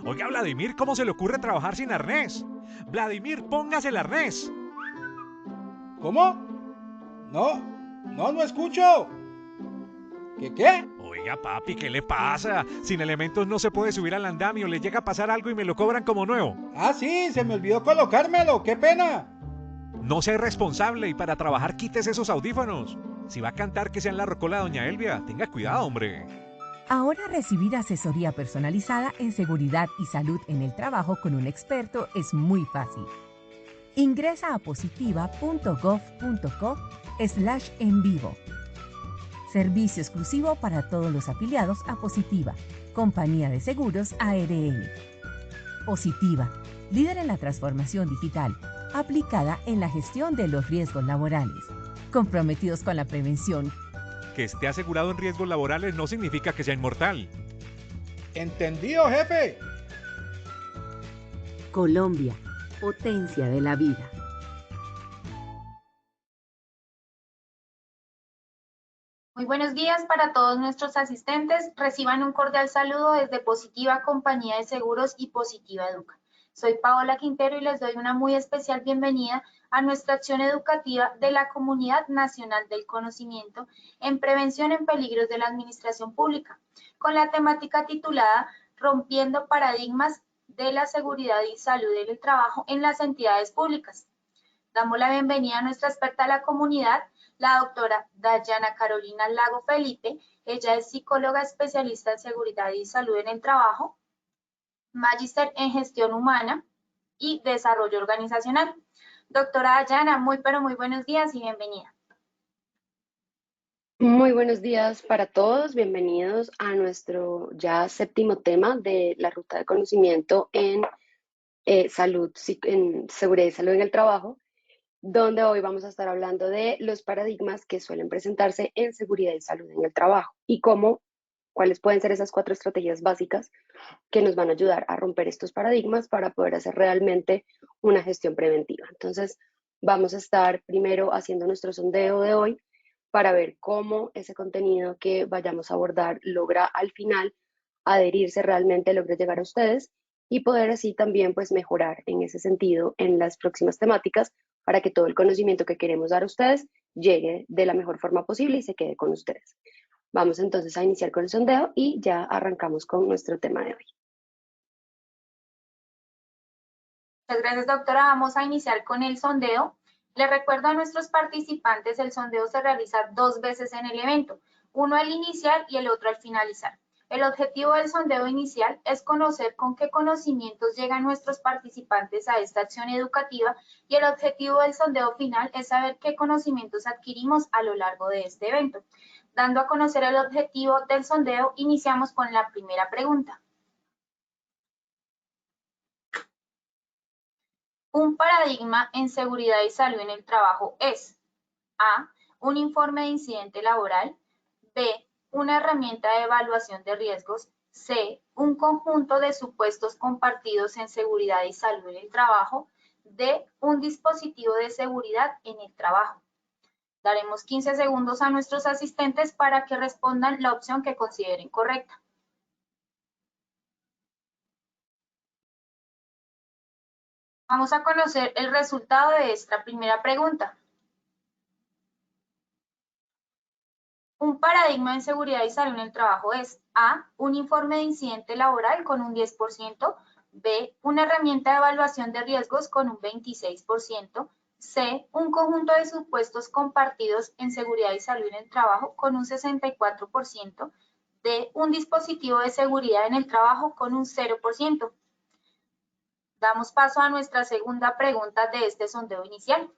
Oiga, Vladimir, ¿cómo se le ocurre trabajar sin arnés? Vladimir, póngase el arnés. ¿Cómo? No, no escucho. ¿Qué? Oiga, papi, ¿qué le pasa? Sin elementos no se puede subir al andamio, le llega a pasar algo y me lo cobran como nuevo. Ah, sí, se me olvidó colocármelo, qué pena. No sea irresponsable y para trabajar quites esos audífonos. Si va a cantar que sea en la rocola de Doña Elvia, tenga cuidado, hombre. Ahora recibir asesoría personalizada en seguridad y salud en el trabajo con un experto es muy fácil. Ingresa a positiva.gov.co/en vivo. Servicio exclusivo para todos los afiliados a Positiva, Compañía de Seguros ARL. Positiva, líder en la transformación digital, aplicada en la gestión de los riesgos laborales. Comprometidos con la prevención. Que esté asegurado en riesgos laborales no significa que sea inmortal. Entendido, jefe. Colombia, potencia de la vida. Muy buenos días para todos nuestros asistentes. Reciban un cordial saludo desde Positiva Compañía de Seguros y Positiva Educa. Soy Paola Quintero y les doy una muy especial bienvenida a nuestra acción educativa de la Comunidad Nacional del Conocimiento en Prevención en Peligros de la Administración Pública, con la temática titulada Rompiendo Paradigmas de la Seguridad y Salud en el Trabajo en las Entidades Públicas. Damos la bienvenida a nuestra experta de la comunidad, la doctora Dayana Carolina Lago Felipe. Ella es psicóloga especialista en seguridad y salud en el trabajo, magíster en gestión humana y desarrollo organizacional. Doctora Dayana, muy buenos días y bienvenida. Muy buenos días para todos, bienvenidos a nuestro ya séptimo tema de la ruta de conocimiento en salud, en seguridad y salud en el trabajo, donde hoy vamos a estar hablando de los paradigmas que suelen presentarse en seguridad y salud en el trabajo y cuáles pueden ser esas 4 estrategias básicas que nos van a ayudar a romper estos paradigmas para poder hacer realmente una gestión preventiva. Entonces, vamos a estar primero haciendo nuestro sondeo de hoy para ver cómo ese contenido que vayamos a abordar logra al final adherirse realmente, logre llegar a ustedes y poder así también pues mejorar en ese sentido en las próximas temáticas para que todo el conocimiento que queremos dar a ustedes llegue de la mejor forma posible y se quede con ustedes. Vamos entonces a iniciar con el sondeo y ya arrancamos con nuestro tema de hoy. Muchas gracias, doctora. Vamos a iniciar con el sondeo. Les recuerdo a nuestros participantes, el sondeo se realiza 2 veces en el evento, uno al iniciar y el otro al finalizar. El objetivo del sondeo inicial es conocer con qué conocimientos llegan nuestros participantes a esta acción educativa y el objetivo del sondeo final es saber qué conocimientos adquirimos a lo largo de este evento. Dando a conocer el objetivo del sondeo, iniciamos con la primera pregunta. Un paradigma en seguridad y salud en el trabajo es A. Un informe de incidente laboral. B. Una herramienta de evaluación de riesgos. C. Un conjunto de supuestos compartidos en seguridad y salud en el trabajo. D. Un dispositivo de seguridad en el trabajo. Daremos 15 segundos a nuestros asistentes para que respondan la opción que consideren correcta. Vamos a conocer el resultado de esta primera pregunta. Un paradigma en seguridad y salud en el trabajo es A. Un informe de incidente laboral con un 10%, B. Una herramienta de evaluación de riesgos con un 26%, C. Un conjunto de supuestos compartidos en seguridad y salud en el trabajo con un 64%, D. Un dispositivo de seguridad en el trabajo con un 0%. Damos paso a nuestra segunda pregunta de este sondeo inicial.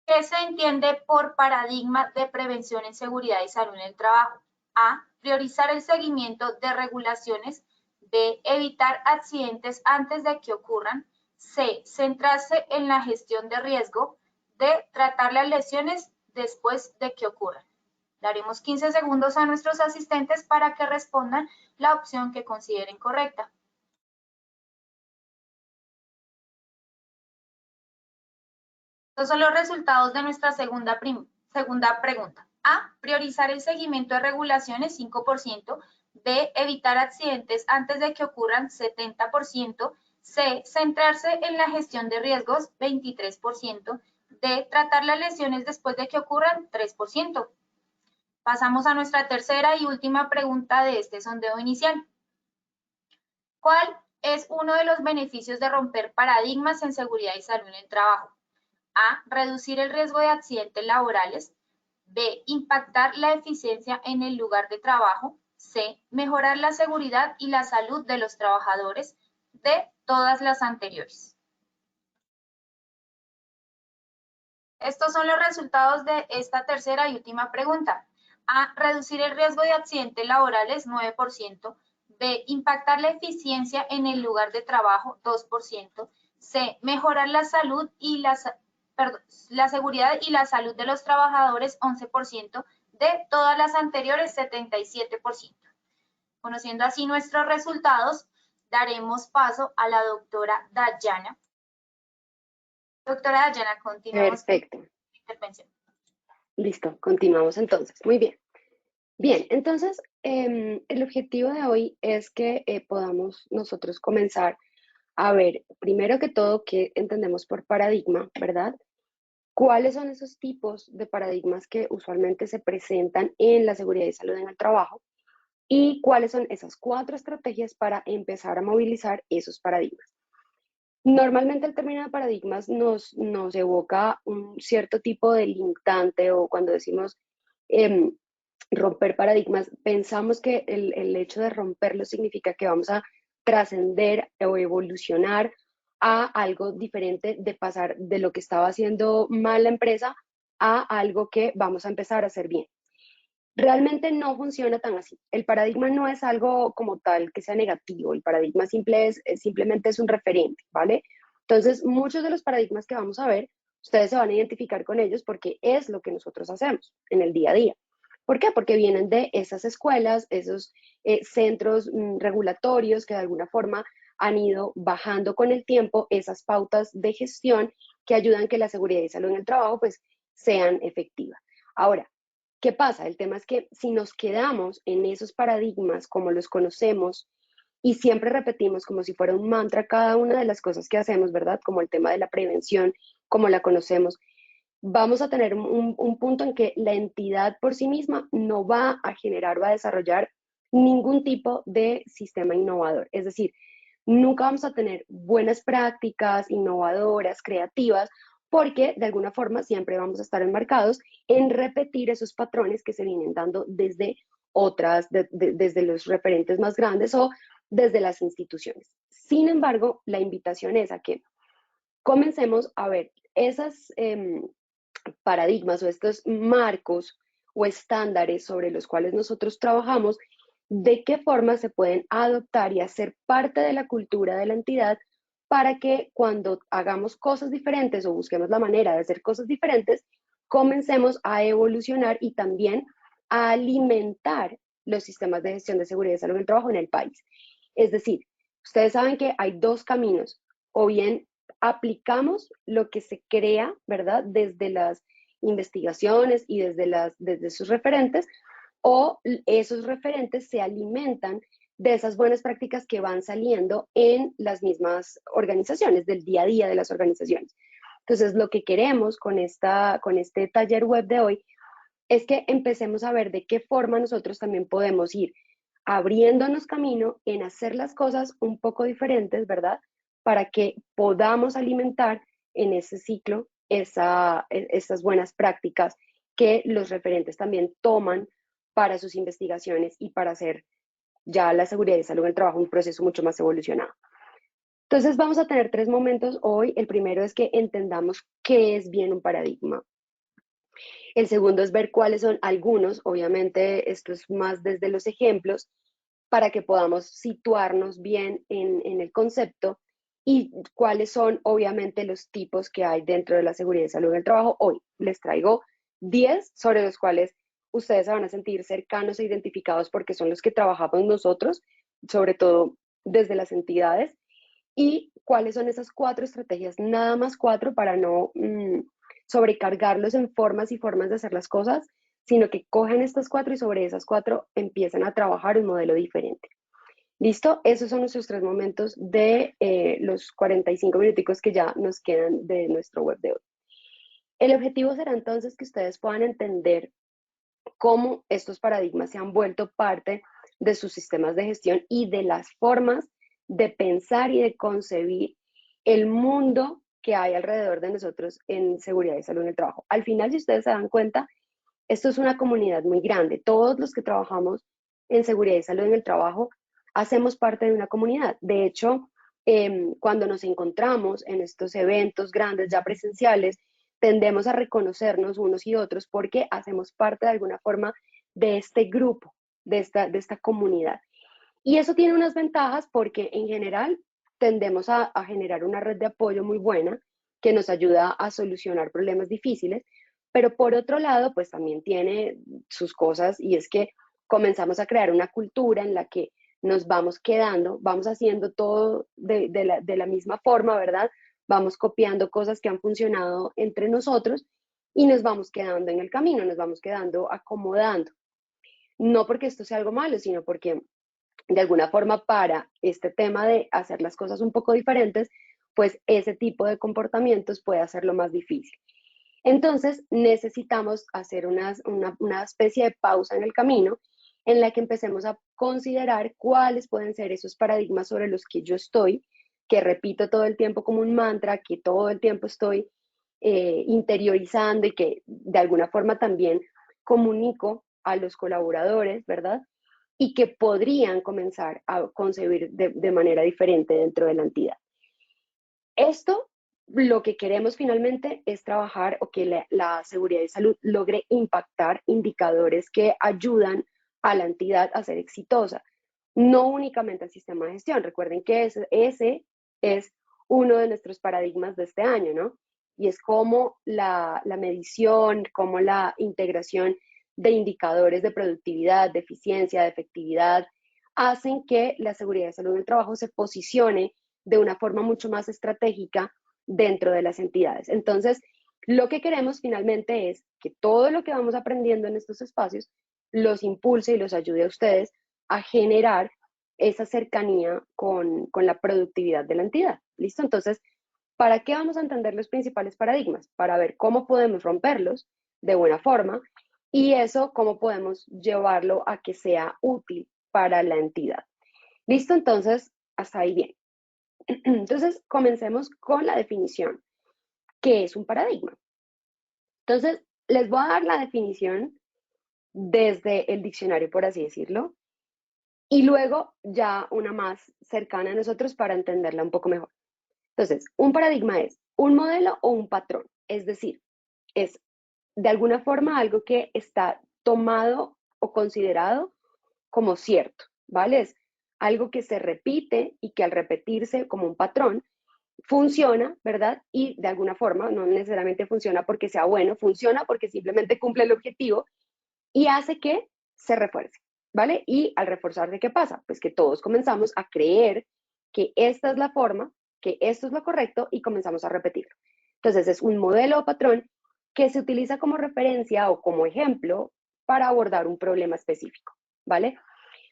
¿Qué se entiende por paradigma de prevención en seguridad y salud en el trabajo? A. Priorizar el seguimiento de regulaciones. B. Evitar accidentes antes de que ocurran. C. Centrarse en la gestión de riesgo. D. Tratar las lesiones después de que ocurran. Daremos 15 segundos a nuestros asistentes para que respondan la opción que consideren correcta. Estos son los resultados de nuestra segunda pregunta. A, priorizar el seguimiento de regulaciones, 5%. B, evitar accidentes antes de que ocurran, 70%. C, centrarse en la gestión de riesgos, 23%. D, tratar las lesiones después de que ocurran, 3%. Pasamos a nuestra tercera y última pregunta de este sondeo inicial. ¿Cuál es uno de los beneficios de romper paradigmas en seguridad y salud en el trabajo? A, reducir el riesgo de accidentes laborales. B, impactar la eficiencia en el lugar de trabajo. C, mejorar la seguridad y la salud de los trabajadores. D, todas las anteriores. Estos son los resultados de esta tercera y última pregunta. A, reducir el riesgo de accidentes laborales, 9%. B, impactar la eficiencia en el lugar de trabajo, 2%. C, mejorar la salud y la seguridad y la salud de los trabajadores, 11%. D, todas las anteriores, 77%. Conociendo así nuestros resultados, daremos paso a la doctora Dayana. Doctora Dayana, continuamos. Perfecto. Con la intervención. Listo, continuamos entonces. Muy bien. Bien, entonces el objetivo de hoy es que podamos nosotros comenzar a ver, primero que todo, qué entendemos por paradigma, ¿verdad? ¿Cuáles son esos tipos de paradigmas que usualmente se presentan en la seguridad y salud en el trabajo? ¿Y cuáles son esas 4 estrategias para empezar a movilizar esos paradigmas? Normalmente el término de paradigmas nos evoca un cierto tipo de limitante, o cuando decimos romper paradigmas, pensamos que el hecho de romperlo significa que vamos a trascender o evolucionar a algo diferente, de pasar de lo que estaba haciendo mal la empresa a algo que vamos a empezar a hacer bien. Realmente no funciona tan así. El paradigma no es algo como tal que sea negativo. El paradigma simplemente es un referente, ¿vale? Entonces, muchos de los paradigmas que vamos a ver, ustedes se van a identificar con ellos porque es lo que nosotros hacemos en el día a día. ¿Por qué? Porque vienen de esas escuelas, esos centros regulatorios que de alguna forma han ido bajando con el tiempo esas pautas de gestión que ayudan que la seguridad y salud en el trabajo pues sean efectivas. Ahora, ¿qué pasa? El tema es que si nos quedamos en esos paradigmas como los conocemos y siempre repetimos como si fuera un mantra cada una de las cosas que hacemos, ¿verdad? Como el tema de la prevención, como la conocemos, vamos a tener un punto en que la entidad por sí misma no va a generar o a desarrollar ningún tipo de sistema innovador. Es decir, nunca vamos a tener buenas prácticas innovadoras, creativas, porque de alguna forma siempre vamos a estar enmarcados en repetir esos patrones que se vienen dando desde desde los referentes más grandes o desde las instituciones. Sin embargo, la invitación es a que comencemos a ver esas paradigmas o estos marcos o estándares sobre los cuales nosotros trabajamos, de qué forma se pueden adoptar y hacer parte de la cultura de la entidad para que cuando hagamos cosas diferentes o busquemos la manera de hacer cosas diferentes, comencemos a evolucionar y también a alimentar los sistemas de gestión de seguridad y salud en el trabajo en el país. Es decir, ustedes saben que hay 2 caminos, o bien aplicamos lo que se crea, ¿verdad? Desde las investigaciones y desde sus referentes, o esos referentes se alimentan de esas buenas prácticas que van saliendo en las mismas organizaciones, del día a día de las organizaciones. Entonces, lo que queremos con este taller web de hoy es que empecemos a ver de qué forma nosotros también podemos ir abriéndonos camino en hacer las cosas un poco diferentes, ¿verdad? Para que podamos alimentar en ese ciclo esas buenas prácticas que los referentes también toman para sus investigaciones y para hacer ya la seguridad y salud en el trabajo un proceso mucho más evolucionado. Entonces vamos a tener 3 momentos hoy. El primero es que entendamos qué es bien un paradigma. El segundo es ver cuáles son algunos, obviamente esto es más desde los ejemplos, para que podamos situarnos bien en el concepto y cuáles son obviamente los tipos que hay dentro de la seguridad y salud en el trabajo. Hoy les traigo 10 sobre los cuales ustedes se van a sentir cercanos e identificados porque son los que trabajamos nosotros, sobre todo desde las entidades, y cuáles son esas 4 estrategias, nada más 4 para no sobrecargarlos en formas y formas de hacer las cosas, sino que cogen estas 4 y sobre esas 4 empiezan a trabajar un modelo diferente. ¿Listo? Esos son nuestros 3 momentos de los 45 minuticos que ya nos quedan de nuestro web de hoy. El objetivo será entonces que ustedes puedan entender cómo estos paradigmas se han vuelto parte de sus sistemas de gestión y de las formas de pensar y de concebir el mundo que hay alrededor de nosotros en seguridad y salud en el trabajo. Al final, si ustedes se dan cuenta, esto es una comunidad muy grande. Todos los que trabajamos en seguridad y salud en el trabajo hacemos parte de una comunidad. De hecho, cuando nos encontramos en estos eventos grandes ya presenciales, tendemos a reconocernos unos y otros porque hacemos parte de alguna forma de este grupo, de esta comunidad. Y eso tiene unas ventajas porque en general tendemos a generar una red de apoyo muy buena que nos ayuda a solucionar problemas difíciles, pero por otro lado, pues también tiene sus cosas y es que comenzamos a crear una cultura en la que nos vamos quedando, vamos haciendo todo de la misma forma, ¿verdad? Vamos copiando cosas que han funcionado entre nosotros y nos vamos quedando en el camino, nos vamos quedando acomodando. No porque esto sea algo malo, sino porque de alguna forma para este tema de hacer las cosas un poco diferentes, pues ese tipo de comportamientos puede hacerlo más difícil. Entonces necesitamos hacer una especie de pausa en el camino en la que empecemos a considerar cuáles pueden ser esos paradigmas sobre los que yo estoy, que repito todo el tiempo como un mantra, que todo el tiempo estoy interiorizando y que de alguna forma también comunico a los colaboradores, ¿verdad? Y que podrían comenzar a concebir de manera diferente dentro de la entidad. Esto, lo que queremos finalmente es trabajar o que la seguridad y salud logre impactar indicadores que ayudan a la entidad a ser exitosa, no únicamente el sistema de gestión. Recuerden que ese es uno de nuestros paradigmas de este año, ¿no? Y es cómo la medición, cómo la integración de indicadores de productividad, de eficiencia, de efectividad, hacen que la seguridad y salud en el trabajo se posicione de una forma mucho más estratégica dentro de las entidades. Entonces, lo que queremos finalmente es que todo lo que vamos aprendiendo en estos espacios los impulse y los ayude a ustedes a generar esa cercanía con la productividad de la entidad. ¿Listo? Entonces, ¿para qué vamos a entender los principales paradigmas? Para ver cómo podemos romperlos de buena forma y eso, cómo podemos llevarlo a que sea útil para la entidad. ¿Listo? Entonces, hasta ahí bien. Entonces, comencemos con la definición. ¿Qué es un paradigma? Entonces, les voy a dar la definición desde el diccionario, por así decirlo, y luego ya una más cercana a nosotros para entenderla un poco mejor. Entonces, un paradigma es un modelo o un patrón, es decir, es de alguna forma algo que está tomado o considerado como cierto, ¿vale? Es algo que se repite y que al repetirse como un patrón funciona, ¿verdad? Y de alguna forma, no necesariamente funciona porque sea bueno, funciona porque simplemente cumple el objetivo y hace que se refuerce, ¿vale? Y al reforzarse, ¿qué pasa? Pues que todos comenzamos a creer que esta es la forma, que esto es lo correcto y comenzamos a repetirlo. Entonces es un modelo o patrón que se utiliza como referencia o como ejemplo para abordar un problema específico, ¿vale?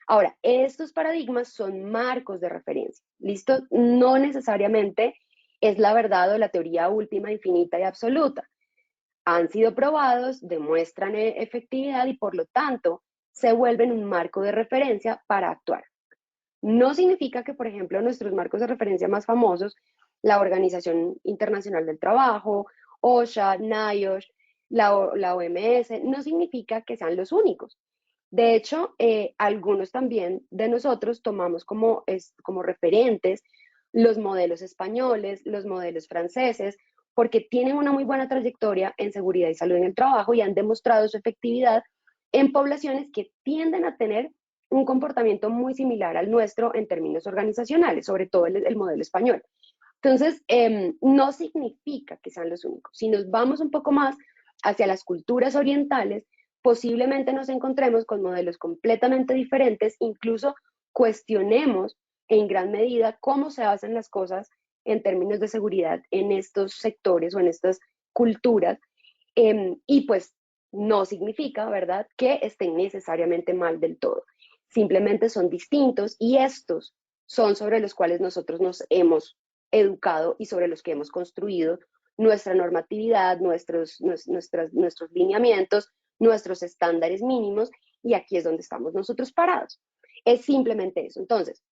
Ahora, estos paradigmas son marcos de referencia, ¿listo? No necesariamente es la verdad o la teoría última, infinita y absoluta. Han sido probados, demuestran efectividad y por lo tanto se vuelven un marco de referencia para actuar. No significa que, por ejemplo, nuestros marcos de referencia más famosos, la Organización Internacional del Trabajo, OSHA, NIOSH, la OMS, no significa que sean los únicos. De hecho, algunos también de nosotros tomamos como referentes los modelos españoles, los modelos franceses, porque tienen una muy buena trayectoria en seguridad y salud en el trabajo y han demostrado su efectividad en poblaciones que tienden a tener un comportamiento muy similar al nuestro en términos organizacionales, sobre todo el modelo español. Entonces, no significa que sean los únicos. Si nos vamos un poco más hacia las culturas orientales, posiblemente nos encontremos con modelos completamente diferentes, incluso cuestionemos en gran medida cómo se hacen las cosas en términos de seguridad en estos sectores o en estas culturas Y pues no significa, ¿verdad?, que estén necesariamente mal del todo. Simplemente son distintos y estos son sobre los cuales nosotros nos hemos educado y sobre los que hemos construido nuestra normatividad, nuestros lineamientos, nuestros estándares mínimos, y aquí es donde estamos nosotros parados. Es simplemente eso. Entonces,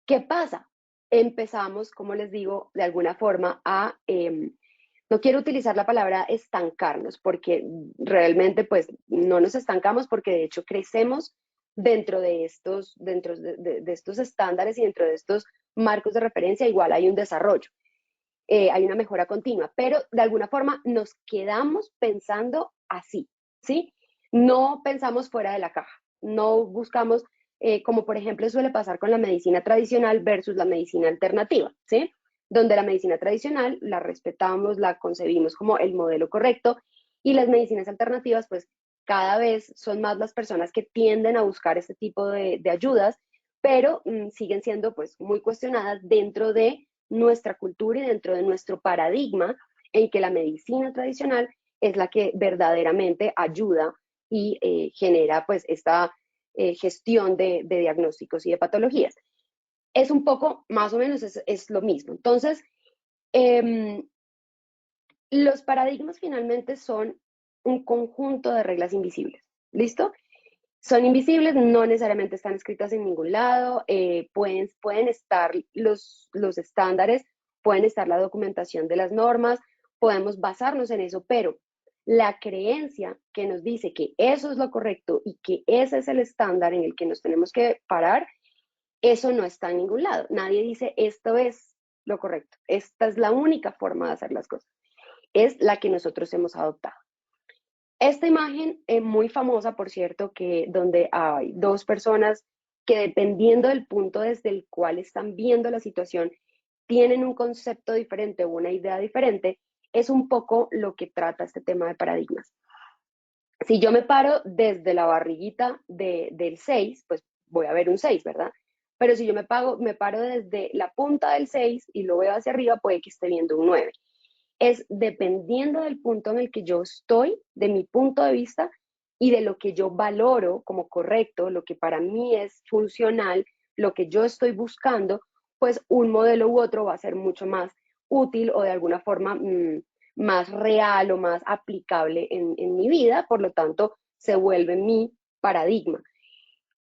¿qué pasa? Empezamos, como les digo, de alguna forma a, no quiero utilizar la palabra estancarnos, porque realmente pues no nos estancamos, porque de hecho crecemos dentro de estos estándares y dentro de estos marcos de referencia. Igual hay un desarrollo, hay una mejora continua, pero de alguna forma nos quedamos pensando así, ¿sí? No pensamos fuera de la caja, no buscamos, como por ejemplo suele pasar con la medicina tradicional versus la medicina alternativa, ¿sí? Donde la medicina tradicional la respetamos, la concebimos como el modelo correcto, y las medicinas alternativas, pues cada vez son más las personas que tienden a buscar este tipo de ayudas, pero siguen siendo pues muy cuestionadas dentro de nuestra cultura y dentro de nuestro paradigma, en que la medicina tradicional es la que verdaderamente ayuda y genera pues esta gestión de diagnósticos y de patologías. Es un poco, más o menos, es lo mismo. Entonces, los paradigmas finalmente son un conjunto de reglas invisibles. ¿Listo? Son invisibles, no necesariamente están escritas en ningún lado, pueden estar los estándares, pueden estar la documentación de las normas, podemos basarnos en eso, pero la creencia que nos dice que eso es lo correcto y que ese es el estándar en el que nos tenemos que parar, eso no está en ningún lado. Nadie dice esto es lo correcto, esta es la única forma de hacer las cosas, es la que nosotros hemos adoptado. Esta imagen es muy famosa, por cierto, donde hay dos personas que, dependiendo del punto desde el cual están viendo la situación, tienen un concepto diferente o una idea diferente. Es un poco lo que trata este tema de paradigmas. Si yo me paro desde la barriguita del 6, pues voy a ver un 6, ¿verdad? Pero si yo me paro desde la punta del 6 y lo veo hacia arriba, puede que esté viendo un 9. Es dependiendo del punto en el que yo estoy, de mi punto de vista y de lo que yo valoro como correcto, lo que para mí es funcional, lo que yo estoy buscando, pues un modelo u otro va a ser mucho más útil o de alguna forma más real o más aplicable en mi vida, por lo tanto se vuelve mi paradigma.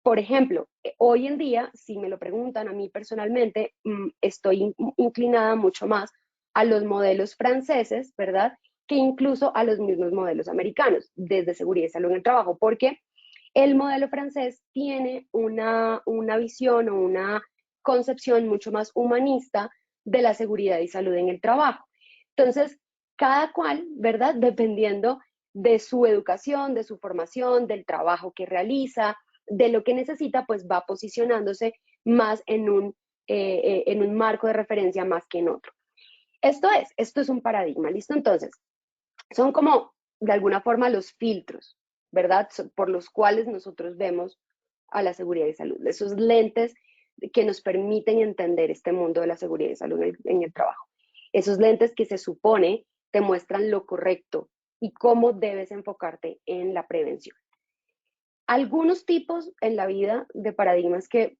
Por ejemplo, hoy en día, si me lo preguntan a mí personalmente, estoy inclinada mucho más a los modelos franceses, ¿verdad?, que incluso a los mismos modelos americanos, desde seguridad y salud en el trabajo, porque el modelo francés tiene una visión o una concepción mucho más humanista de la seguridad y salud en el trabajo. Entonces, cada cual, ¿verdad?, dependiendo de su educación, de su formación, del trabajo que realiza, de lo que necesita, pues va posicionándose más en un marco de referencia más que en otro. Esto es un paradigma, ¿listo? Entonces, son como, de alguna forma, los filtros, ¿verdad?, por los cuales nosotros vemos a la seguridad y salud, esos lentes que nos permiten entender este mundo de la seguridad y salud en el trabajo. Esos lentes que se supone te muestran lo correcto y cómo debes enfocarte en la prevención. Algunos tipos en la vida de paradigmas que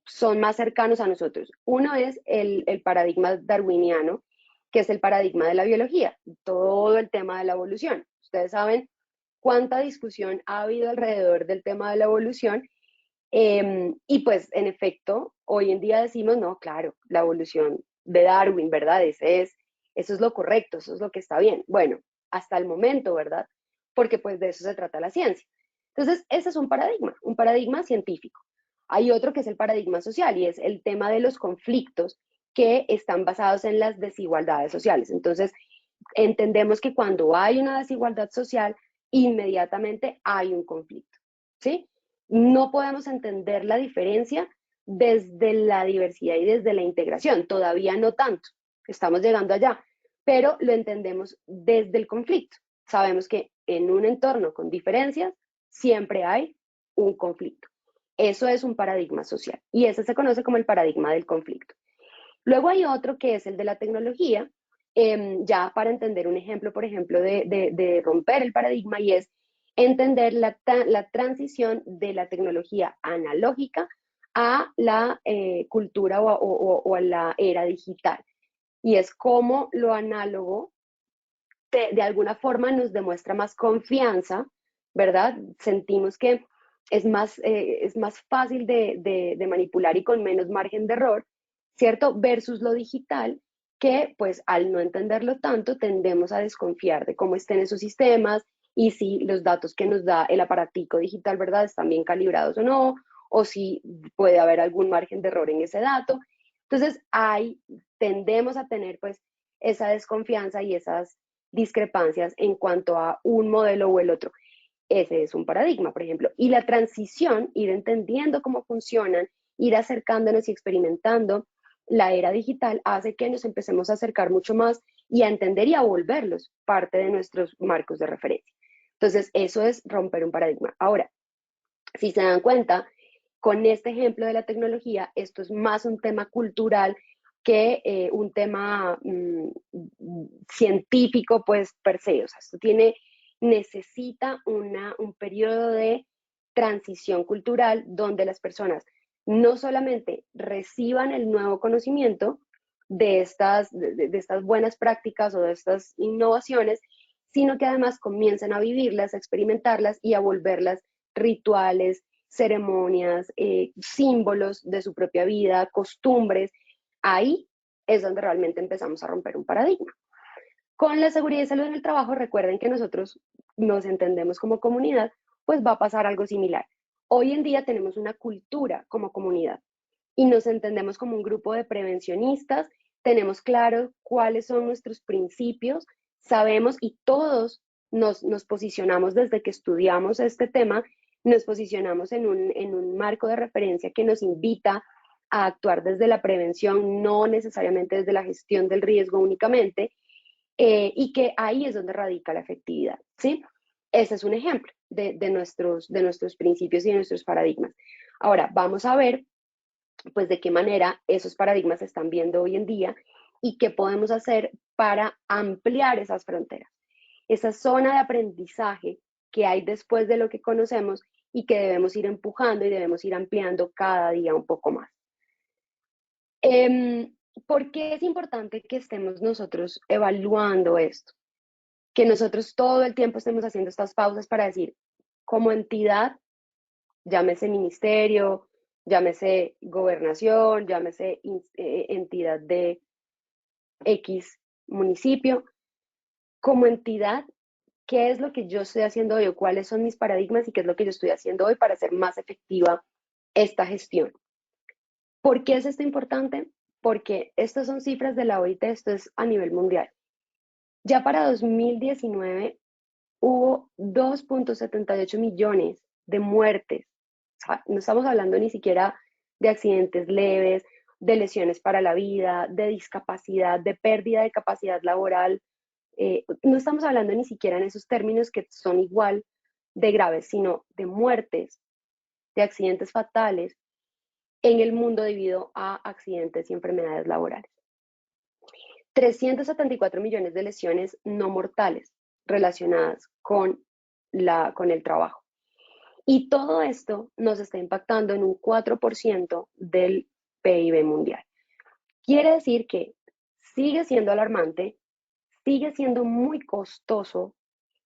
son más cercanos a nosotros. Uno es el paradigma darwiniano, que es el paradigma de la biología, todo el tema de la evolución. Ustedes saben cuánta discusión ha habido alrededor del tema de la evolución, y pues en efecto, hoy en día decimos, no, claro, la evolución de Darwin, ¿verdad? Eso es lo correcto, eso es lo que está bien. Bueno, hasta el momento, ¿verdad? Porque pues de eso se trata la ciencia. Entonces, ese es un paradigma científico. Hay otro que es el paradigma social y es el tema de los conflictos que están basados en las desigualdades sociales. Entonces, entendemos que cuando hay una desigualdad social, inmediatamente hay un conflicto, ¿sí? No podemos entender la diferencia desde la diversidad y desde la integración, todavía no tanto, estamos llegando allá, pero lo entendemos desde el conflicto. Sabemos que en un entorno con diferencias siempre hay un conflicto. Eso es un paradigma social y ese se conoce como el paradigma del conflicto. Luego hay otro que es el de la tecnología, ya para entender un ejemplo, por ejemplo, de romper el paradigma, y es entender la transición de la tecnología analógica a la cultura o a la era digital. Y es como lo análogo de alguna forma nos demuestra más confianza, ¿verdad? Sentimos que es más fácil de manipular y con menos margen de error, ¿cierto? Versus lo digital, que pues al no entenderlo tanto tendemos a desconfiar de cómo estén esos sistemas y si los datos que nos da el aparatico digital, ¿verdad? Están bien calibrados o si puede haber algún margen de error en ese dato. Entonces, ahí tendemos a tener pues esa desconfianza y esas discrepancias en cuanto a un modelo o el otro. Ese es un paradigma, por ejemplo. Y la transición, ir entendiendo cómo funcionan, ir acercándonos y experimentando la era digital, hace que nos empecemos a acercar mucho más y a entender y a volverlos parte de nuestros marcos de referencia. Entonces, eso es romper un paradigma. Ahora, si se dan cuenta, con este ejemplo de la tecnología, esto es más un tema cultural que un tema científico, pues per se. O sea, esto necesita un periodo de transición cultural donde las personas no solamente reciban el nuevo conocimiento de estas buenas prácticas o de estas innovaciones, sino que además comiencen a vivirlas, a experimentarlas y a volverlas rituales, ceremonias, símbolos de su propia vida, costumbres. Ahí es donde realmente empezamos a romper un paradigma. Con la seguridad y salud en el trabajo, recuerden que nosotros nos entendemos como comunidad, pues va a pasar algo similar. Hoy en día tenemos una cultura como comunidad y nos entendemos como un grupo de prevencionistas, tenemos claro cuáles son nuestros principios, sabemos y todos nos posicionamos desde que estudiamos este tema, nos posicionamos en un marco de referencia que nos invita a actuar desde la prevención, no necesariamente desde la gestión del riesgo únicamente, y que ahí es donde radica la efectividad, ¿sí? Ese es un ejemplo de nuestros principios y de nuestros paradigmas. Ahora, vamos a ver, pues, de qué manera esos paradigmas se están viendo hoy en día y qué podemos hacer para ampliar esas fronteras, esa zona de aprendizaje que hay después de lo que conocemos y que debemos ir empujando y debemos ir ampliando cada día un poco más. ¿Por qué es importante que estemos nosotros evaluando esto? Que nosotros todo el tiempo estemos haciendo estas pausas para decir, como entidad, llámese ministerio, llámese gobernación, llámese entidad de X municipio, como entidad, ¿qué es lo que yo estoy haciendo hoy o cuáles son mis paradigmas y qué es lo que yo estoy haciendo hoy para hacer más efectiva esta gestión? ¿Por qué es esto importante? Porque estas son cifras de la OIT, esto es a nivel mundial. Ya para 2019 hubo 2.78 millones de muertes. O sea, no estamos hablando ni siquiera de accidentes leves, de lesiones para la vida, de discapacidad, de pérdida de capacidad laboral. No estamos hablando ni siquiera en esos términos que son igual de graves, sino de muertes, de accidentes fatales en el mundo debido a accidentes y enfermedades laborales. 374 millones de lesiones no mortales relacionadas con el trabajo. Y todo esto nos está impactando en un 4% del PIB mundial. Quiere decir que sigue siendo alarmante, sigue siendo muy costoso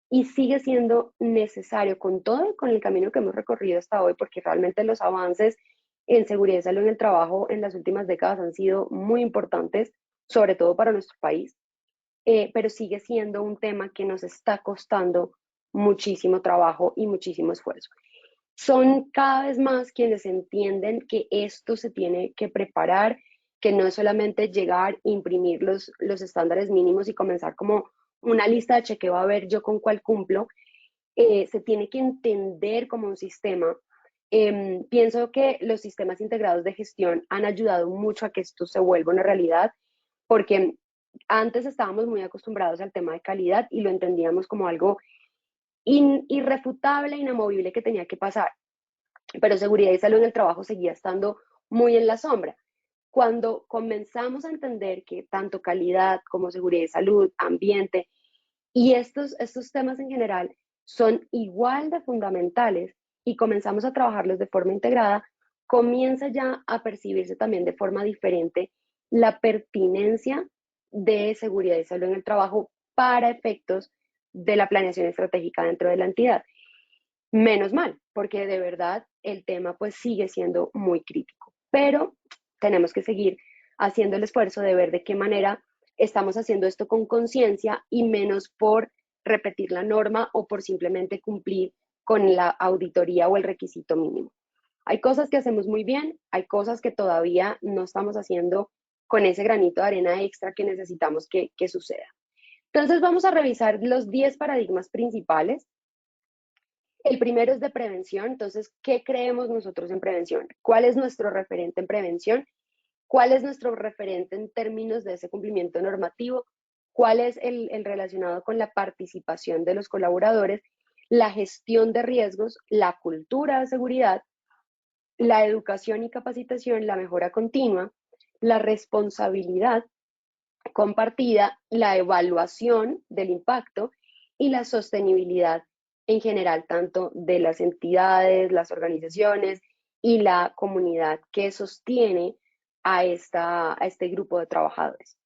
y sigue siendo necesario con todo y con el camino que hemos recorrido hasta hoy, porque realmente los avances en seguridad y salud en el trabajo en las últimas décadas han sido muy importantes, sobre todo para nuestro país, pero sigue siendo un tema que nos está costando muchísimo trabajo y muchísimo esfuerzo. Son cada vez más quienes entienden que esto se tiene que preparar, que no es solamente llegar, imprimir los estándares mínimos y comenzar como una lista de chequeo a ver yo con cuál cumplo, se tiene que entender como un sistema. Pienso que los sistemas integrados de gestión han ayudado mucho a que esto se vuelva una realidad, porque antes estábamos muy acostumbrados al tema de calidad y lo entendíamos como algo irrefutable, inamovible que tenía que pasar, pero seguridad y salud en el trabajo seguía estando muy en la sombra. Cuando comenzamos a entender que tanto calidad como seguridad y salud, ambiente y estos temas en general son igual de fundamentales y comenzamos a trabajarlos de forma integrada, comienza ya a percibirse también de forma diferente la pertinencia de seguridad y salud en el trabajo para efectos de la planeación estratégica dentro de la entidad. Menos mal, porque de verdad el tema pues sigue siendo muy crítico, pero tenemos que seguir haciendo el esfuerzo de ver de qué manera estamos haciendo esto con conciencia y menos por repetir la norma o por simplemente cumplir con la auditoría o el requisito mínimo. Hay cosas que hacemos muy bien, hay cosas que todavía no estamos haciendo con ese granito de arena extra que necesitamos que suceda. Entonces vamos a revisar los 10 paradigmas principales. El primero es de prevención. Entonces, ¿qué creemos nosotros en prevención? ¿Cuál es nuestro referente en prevención? ¿Cuál es nuestro referente en términos de ese cumplimiento normativo? ¿Cuál es el relacionado con la participación de los colaboradores, la gestión de riesgos, la cultura de seguridad, la educación y capacitación, la mejora continua, la responsabilidad compartida, la evaluación del impacto y la sostenibilidad en general, tanto de las entidades, las organizaciones y la comunidad que sostiene a este grupo de trabajadores?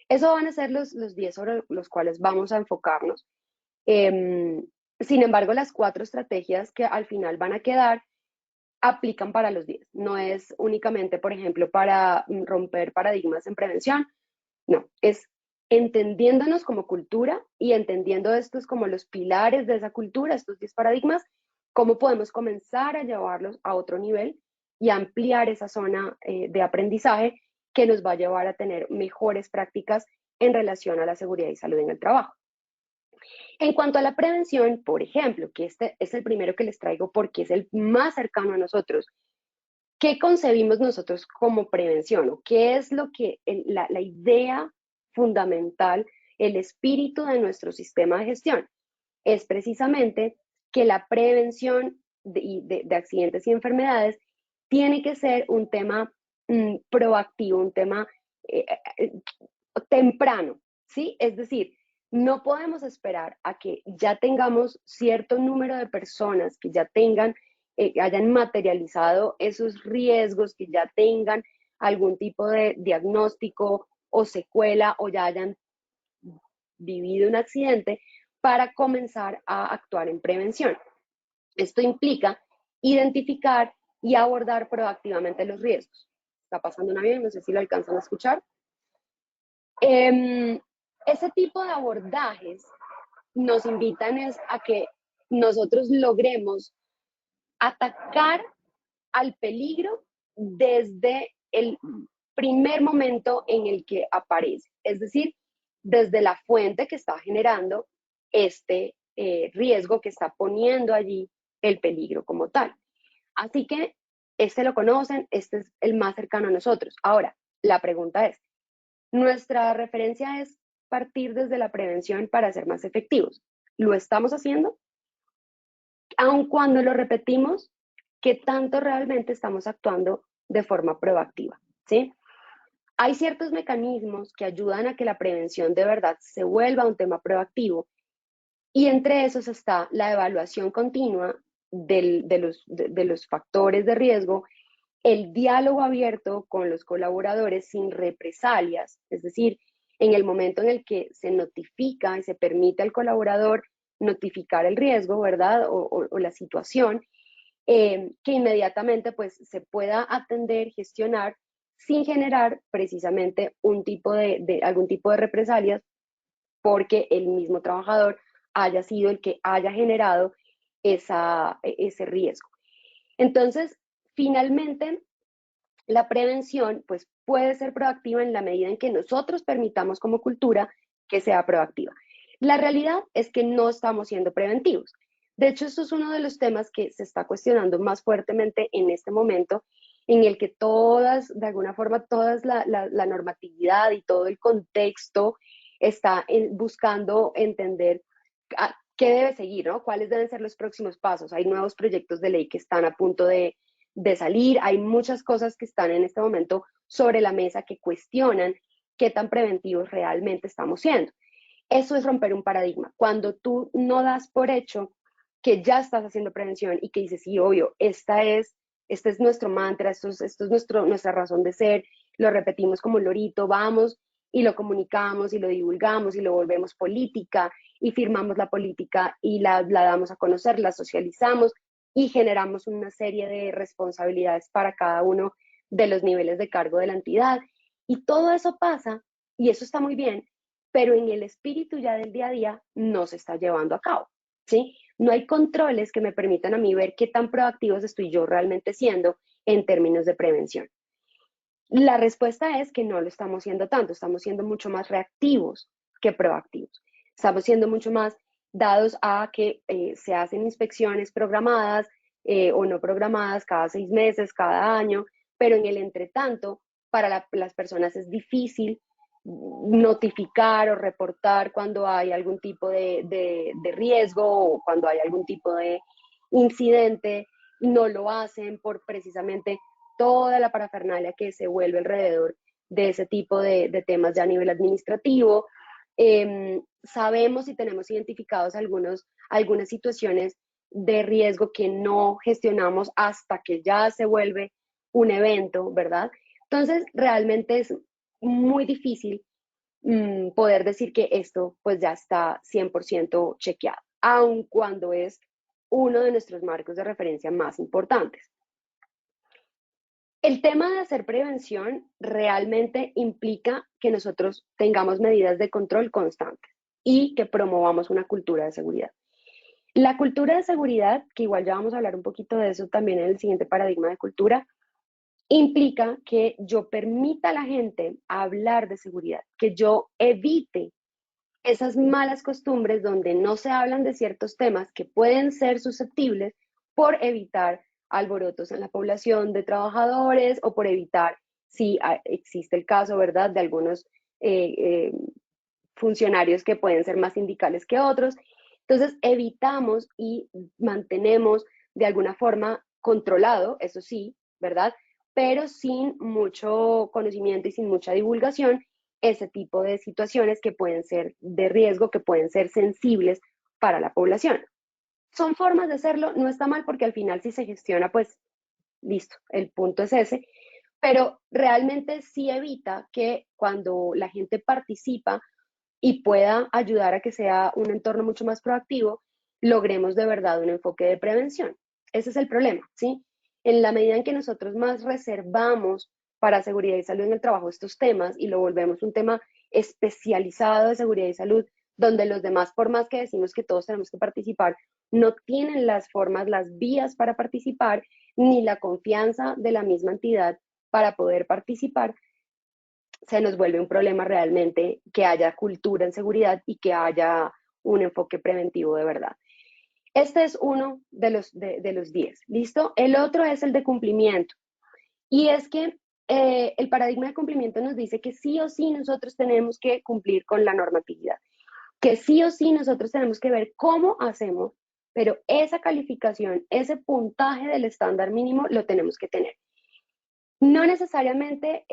Eso van a ser los 10 sobre los cuales vamos a enfocarnos. Sin embargo, las 4 estrategias que al final van a quedar aplican para los 10. No es únicamente, por ejemplo, para romper paradigmas en prevención. No, es entendiéndonos como cultura y entendiendo estos como los pilares de esa cultura, estos 10 paradigmas, cómo podemos comenzar a llevarlos a otro nivel y ampliar esa zona de aprendizaje que nos va a llevar a tener mejores prácticas en relación a la seguridad y salud en el trabajo. En cuanto a la prevención, por ejemplo, que este es el primero que les traigo porque es el más cercano a nosotros, ¿qué concebimos nosotros como prevención? ¿O qué es lo que la idea fundamental, el espíritu de nuestro sistema de gestión? Es precisamente que la prevención de accidentes y enfermedades tiene que ser un tema proactivo, un tema temprano, ¿sí? Es decir, no podemos esperar a que ya tengamos cierto número de personas que ya hayan materializado esos riesgos, que ya tengan algún tipo de diagnóstico o secuela o ya hayan vivido un accidente para comenzar a actuar en prevención. Esto implica identificar y abordar proactivamente los riesgos. Está pasando un avión, no sé si lo alcanzan a escuchar. Ese tipo de abordajes nos invitan a que nosotros logremos atacar al peligro desde el primer momento en el que aparece, es decir, desde la fuente que está generando este riesgo, que está poniendo allí el peligro como tal. Así que este lo conocen, este es el más cercano a nosotros. Ahora, la pregunta es, nuestra referencia es partir desde la prevención para ser más efectivos. ¿Lo estamos haciendo? Aun cuando lo repetimos, ¿qué tanto realmente estamos actuando de forma proactiva? ¿Sí? Hay ciertos mecanismos que ayudan a que la prevención de verdad se vuelva un tema proactivo y entre esos está la evaluación continua de los factores de riesgo, el diálogo abierto con los colaboradores sin represalias, es decir, en el momento en el que se notifica y se permite al colaborador notificar el riesgo, ¿verdad? O la situación, que inmediatamente pues se pueda atender, gestionar, sin generar precisamente algún tipo de represalias porque el mismo trabajador haya sido el que haya generado ese riesgo. Entonces, finalmente, la prevención pues, puede ser proactiva en la medida en que nosotros permitamos como cultura que sea proactiva. La realidad es que no estamos siendo preventivos. De hecho, esto es uno de los temas que se está cuestionando más fuertemente en este momento, en el que de alguna forma, toda la normatividad y todo el contexto está buscando entender qué debe seguir, ¿no? ¿Cuáles deben ser los próximos pasos? Hay nuevos proyectos de ley que están a punto de de salir. Hay muchas cosas que están en este momento sobre la mesa que cuestionan qué tan preventivos realmente estamos siendo. Eso es romper un paradigma. Cuando tú no das por hecho que ya estás haciendo prevención y que dices, sí, obvio, este es nuestro mantra, esto es nuestra razón de ser, lo repetimos como un lorito, vamos y lo comunicamos y lo divulgamos y lo volvemos política y firmamos la política y la damos a conocer, la socializamos y generamos una serie de responsabilidades para cada uno de los niveles de cargo de la entidad. Y todo eso pasa, y eso está muy bien, pero en el espíritu ya del día a día no se está llevando a cabo, ¿sí? No hay controles que me permitan a mí ver qué tan proactivos estoy yo realmente siendo en términos de prevención. La respuesta es que no lo estamos siendo tanto, estamos siendo mucho más reactivos que proactivos. Estamos siendo mucho más dados a que se hacen inspecciones programadas o no programadas cada 6 meses, cada año, pero en el entretanto, para las personas es difícil notificar o reportar cuando hay algún tipo de riesgo o cuando hay algún tipo de incidente, no lo hacen por precisamente toda la parafernalia que se vuelve alrededor de ese tipo de temas ya a nivel administrativo. Sabemos y tenemos identificados algunas situaciones de riesgo que no gestionamos hasta que ya se vuelve un evento, ¿verdad? Entonces, realmente es muy difícil poder decir que esto pues ya está 100% chequeado, aun cuando es uno de nuestros marcos de referencia más importantes. El tema de hacer prevención realmente implica que nosotros tengamos medidas de control constantes y que promovamos una cultura de seguridad. La cultura de seguridad, que igual ya vamos a hablar un poquito de eso también en el siguiente paradigma de cultura, implica que yo permita a la gente hablar de seguridad, que yo evite esas malas costumbres donde no se hablan de ciertos temas que pueden ser susceptibles por evitar alborotos en la población de trabajadores o por evitar, si existe el caso, ¿verdad?, de algunos funcionarios que pueden ser más sindicales que otros. Entonces, evitamos y mantenemos de alguna forma controlado, eso sí, ¿verdad?, pero sin mucho conocimiento y sin mucha divulgación, ese tipo de situaciones que pueden ser de riesgo, que pueden ser sensibles para la población. Son formas de hacerlo, no está mal porque al final si se gestiona, pues listo, el punto es ese, pero realmente sí evita que cuando la gente participa y pueda ayudar a que sea un entorno mucho más proactivo, logremos de verdad un enfoque de prevención. Ese es el problema, ¿sí? En la medida en que nosotros más reservamos para seguridad y salud en el trabajo estos temas y lo volvemos un tema especializado de seguridad y salud, donde los demás, por más que decimos que todos tenemos que participar, no tienen las formas, las vías para participar, ni la confianza de la misma entidad para poder participar, se nos vuelve un problema realmente que haya cultura en seguridad y que haya un enfoque preventivo de verdad. Este es uno de los 10, ¿listo? El otro es el de cumplimiento. Y es que el paradigma de cumplimiento nos dice que sí o sí nosotros tenemos que cumplir con la normatividad, que sí o sí nosotros tenemos que ver cómo hacemos, pero esa calificación, ese puntaje del estándar mínimo lo tenemos que tener. No necesariamente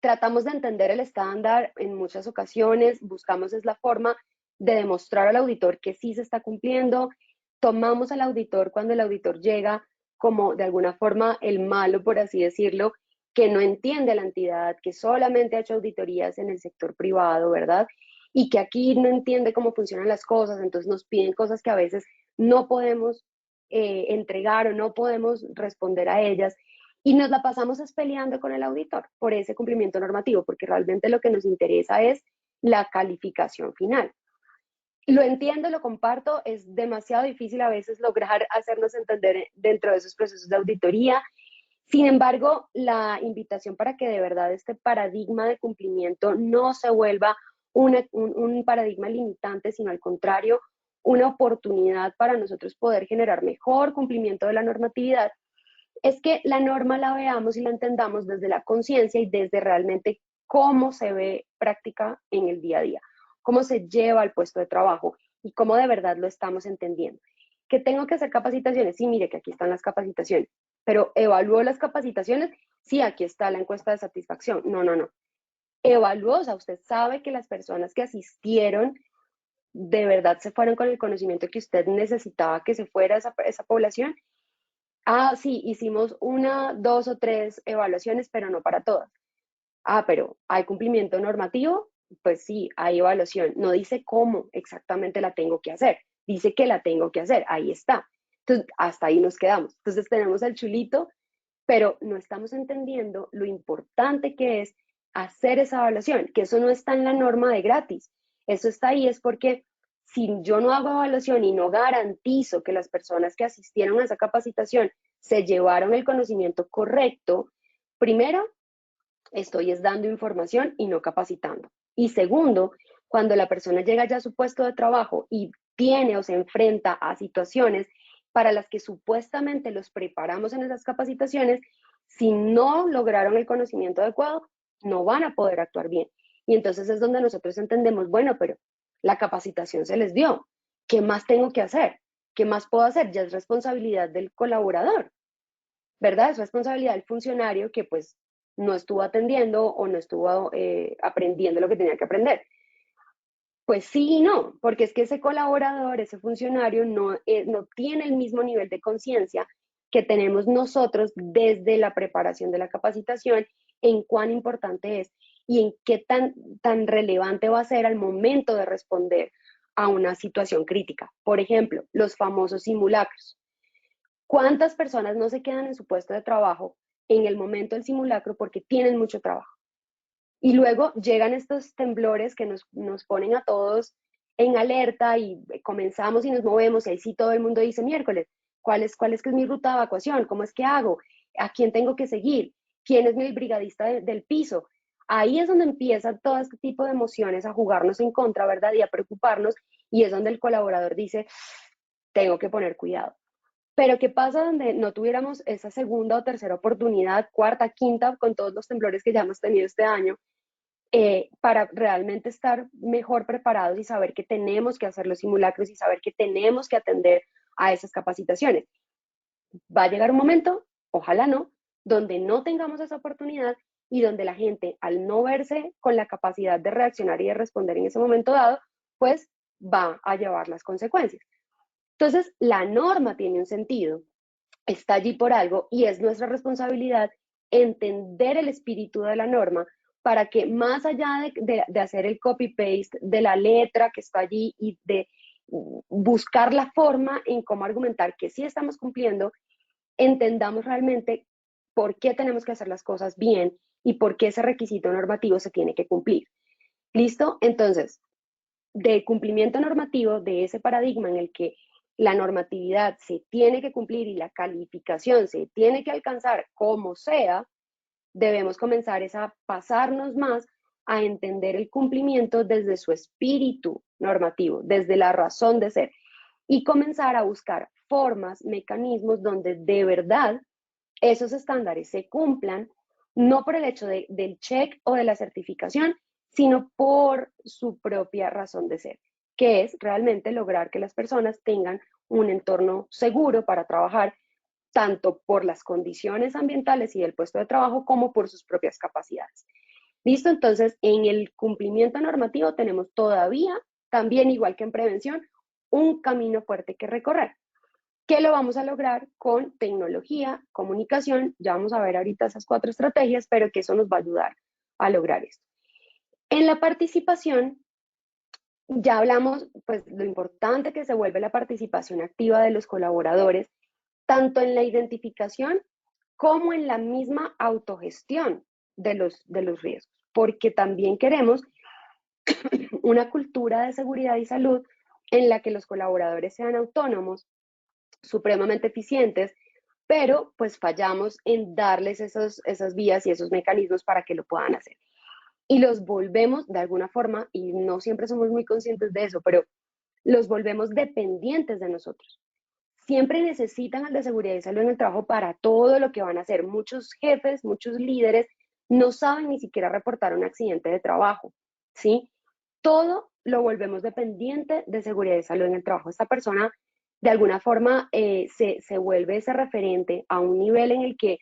tratamos de entender el estándar en muchas ocasiones, buscamos es la forma de demostrar al auditor que sí se está cumpliendo, tomamos al auditor cuando el auditor llega como de alguna forma el malo, por así decirlo, que no entiende la entidad, que solamente ha hecho auditorías en el sector privado, ¿verdad? Y que aquí no entiende cómo funcionan las cosas, entonces nos piden cosas que a veces no podemos entregar o no podemos responder a ellas. Y nos la pasamos peleando con el auditor por ese cumplimiento normativo, porque realmente lo que nos interesa es la calificación final. Lo entiendo, lo comparto, es demasiado difícil a veces lograr hacernos entender dentro de esos procesos de auditoría. Sin embargo, la invitación para que de verdad este paradigma de cumplimiento no se vuelva un paradigma limitante, sino al contrario, una oportunidad para nosotros poder generar mejor cumplimiento de la normatividad, es que la norma la veamos y la entendamos desde la conciencia y desde realmente cómo se ve práctica en el día a día, cómo se lleva al puesto de trabajo y cómo de verdad lo estamos entendiendo. que tengo que hacer capacitaciones. Sí, mire que aquí están las capacitaciones, pero evalúo las capacitaciones. Sí, aquí está la encuesta de satisfacción. No, no, no. Evaluó, o sea, usted sabe que las personas que asistieron de verdad se fueron con el conocimiento que usted necesitaba que se fuera esa población. Ah, sí, hicimos 1, 2 o 3 evaluaciones, pero no para todas. Ah, pero ¿hay cumplimiento normativo? Pues sí, hay evaluación. No dice cómo exactamente la tengo que hacer, dice que la tengo que hacer, ahí está. Entonces, hasta ahí nos quedamos. Entonces tenemos el chulito, pero no estamos entendiendo lo importante que es hacer esa evaluación, que eso no está en la norma de gratis. Eso está ahí es porque si yo no hago evaluación y no garantizo que las personas que asistieron a esa capacitación se llevaron el conocimiento correcto, primero, estoy es dando información y no capacitando. Y segundo, cuando la persona llega ya a su puesto de trabajo y tiene o se enfrenta a situaciones para las que supuestamente los preparamos en esas capacitaciones, si no lograron el conocimiento adecuado, no van a poder actuar bien. Y entonces es donde nosotros entendemos, bueno, pero la capacitación se les dio. ¿Qué más tengo que hacer? ¿Qué más puedo hacer? Ya es responsabilidad del colaborador, ¿verdad? Es responsabilidad del funcionario que pues no estuvo atendiendo o no estuvo aprendiendo lo que tenía que aprender. Pues sí y no, porque es que ese colaborador, ese funcionario no tiene el mismo nivel de conciencia que tenemos nosotros desde la preparación de la capacitación, en cuán importante es y en qué tan relevante va a ser al momento de responder a una situación crítica. Por ejemplo, los famosos simulacros. ¿Cuántas personas no se quedan en su puesto de trabajo en el momento del simulacro porque tienen mucho trabajo? Y luego llegan estos temblores que nos ponen a todos en alerta y comenzamos y nos movemos y ahí sí todo el mundo dice, miércoles, ¿cuál es que es mi ruta de evacuación? ¿Cómo es que hago? ¿A quién tengo que seguir? ¿Quién es mi brigadista del piso? Ahí es donde empieza todo este tipo de emociones a jugarnos en contra, ¿verdad? Y a preocuparnos, y es donde el colaborador dice, tengo que poner cuidado. Pero ¿qué pasa donde no tuviéramos esa segunda o tercera oportunidad, cuarta, quinta, con todos los temblores que ya hemos tenido este año, para realmente estar mejor preparados y saber que tenemos que hacer los simulacros y saber que tenemos que atender a esas capacitaciones? Va a llegar un momento, ojalá no, donde no tengamos esa oportunidad y donde la gente, al no verse con la capacidad de reaccionar y de responder en ese momento dado, pues va a llevar las consecuencias. Entonces, la norma tiene un sentido, está allí por algo y es nuestra responsabilidad entender el espíritu de la norma para que más allá de hacer el copy-paste de la letra que está allí y de buscar la forma en cómo argumentar que sí estamos cumpliendo, entendamos realmente por qué tenemos que hacer las cosas bien y por qué ese requisito normativo se tiene que cumplir. ¿Listo? Entonces, de cumplimiento normativo, de ese paradigma en el que la normatividad se tiene que cumplir y la calificación se tiene que alcanzar como sea, debemos comenzar a pasarnos más a entender el cumplimiento desde su espíritu normativo, desde la razón de ser, y comenzar a buscar formas, mecanismos donde de verdad esos estándares se cumplan, no por el hecho del check o de la certificación, sino por su propia razón de ser, que es realmente lograr que las personas tengan un entorno seguro para trabajar, tanto por las condiciones ambientales y del puesto de trabajo como por sus propias capacidades. ¿Listo? Entonces, en el cumplimiento normativo tenemos todavía, también igual que en prevención, un camino fuerte que recorrer. ¿Qué lo vamos a lograr? Con tecnología, comunicación, ya vamos a ver ahorita esas 4 estrategias, pero que eso nos va a ayudar a lograr esto. En la participación, ya hablamos pues lo importante que se vuelve la participación activa de los colaboradores, tanto en la identificación como en la misma autogestión de los riesgos, porque también queremos una cultura de seguridad y salud en la que los colaboradores sean autónomos, supremamente eficientes, pero pues fallamos en darles esas vías y esos mecanismos para que lo puedan hacer. Y los volvemos de alguna forma, y no siempre somos muy conscientes de eso, pero los volvemos dependientes de nosotros. Siempre necesitan al de seguridad y salud en el trabajo para todo lo que van a hacer. Muchos jefes, muchos líderes no saben ni siquiera reportar un accidente de trabajo, ¿sí? Todo lo volvemos dependiente de seguridad y salud en el trabajo. Esta persona de alguna forma se vuelve ese referente a un nivel en el que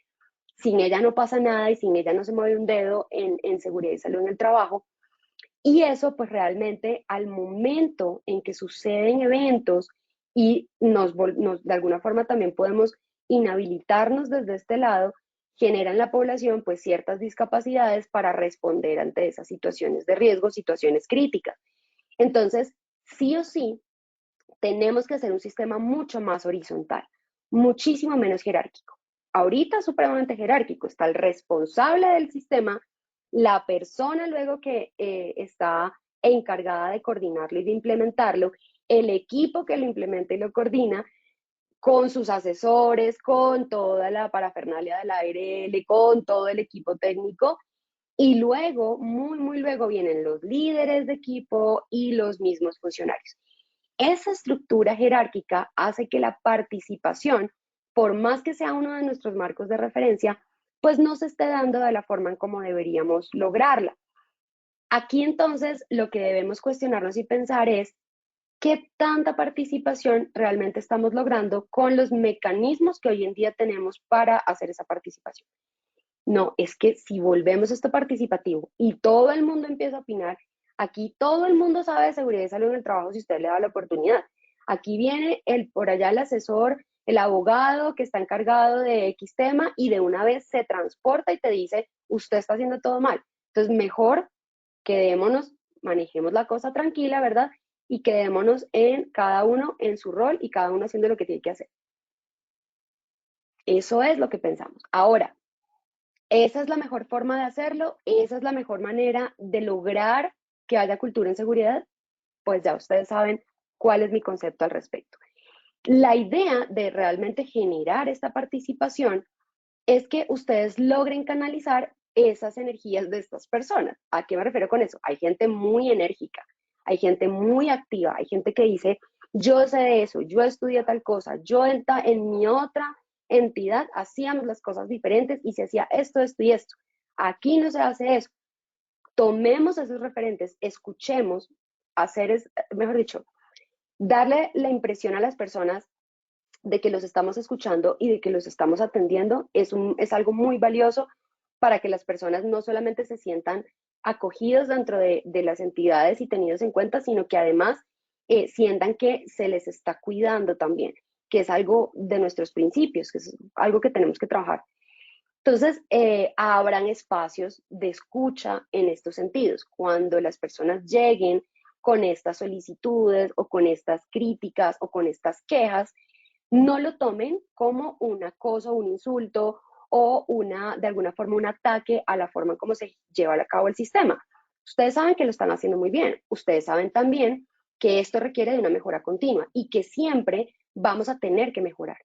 sin ella no pasa nada y sin ella no se mueve un dedo en seguridad y salud en el trabajo. Y eso pues realmente al momento en que suceden eventos y de alguna forma también podemos inhabilitarnos desde este lado, genera en la población pues ciertas discapacidades para responder ante esas situaciones de riesgo, situaciones críticas. Entonces, sí o sí, tenemos que hacer un sistema mucho más horizontal, muchísimo menos jerárquico. Ahorita supremamente jerárquico, está el responsable del sistema, la persona luego que está encargada de coordinarlo y de implementarlo, el equipo que lo implementa y lo coordina, con sus asesores, con toda la parafernalia del ARL, con todo el equipo técnico, y luego, muy luego vienen los líderes de equipo y los mismos funcionarios. Esa estructura jerárquica hace que la participación, por más que sea uno de nuestros marcos de referencia, pues no se esté dando de la forma en como deberíamos lograrla. Aquí entonces lo que debemos cuestionarnos y pensar es qué tanta participación realmente estamos logrando con los mecanismos que hoy en día tenemos para hacer esa participación. No, es que si volvemos esto participativo y todo el mundo empieza a opinar, aquí todo el mundo sabe de seguridad y salud en el trabajo si usted le da la oportunidad. Aquí viene por allá el asesor, el abogado que está encargado de X tema y de una vez se transporta y te dice, usted está haciendo todo mal. Entonces, mejor quedémonos, manejemos la cosa tranquila, ¿verdad? Y quedémonos en cada uno en su rol y cada uno haciendo lo que tiene que hacer. Eso es lo que pensamos. Ahora, esa es la mejor forma de hacerlo, esa es la mejor manera de lograr que haya cultura en seguridad, pues ya ustedes saben cuál es mi concepto al respecto. La idea de realmente generar esta participación es que ustedes logren canalizar esas energías de estas personas. ¿A qué me refiero con eso? Hay gente muy enérgica, hay gente muy activa, hay gente que dice, yo sé de eso, yo estudié tal cosa, yo en mi otra entidad hacíamos las cosas diferentes y se hacía esto, esto y esto. Aquí no se hace eso. Tomemos esos referentes, escuchemos, mejor dicho, darle la impresión a las personas de que los estamos escuchando y de que los estamos atendiendo es algo muy valioso para que las personas no solamente se sientan acogidos dentro de las entidades y tenidos en cuenta, sino que además sientan que se les está cuidando también, que es algo de nuestros principios, que es algo que tenemos que trabajar. Entonces, habrán espacios de escucha en estos sentidos. Cuando las personas lleguen con estas solicitudes o con estas críticas o con estas quejas, no lo tomen como un acoso, un insulto o de alguna forma un ataque a la forma en cómo se lleva a cabo el sistema. Ustedes saben que lo están haciendo muy bien. Ustedes saben también que esto requiere de una mejora continua y que siempre vamos a tener que mejorar.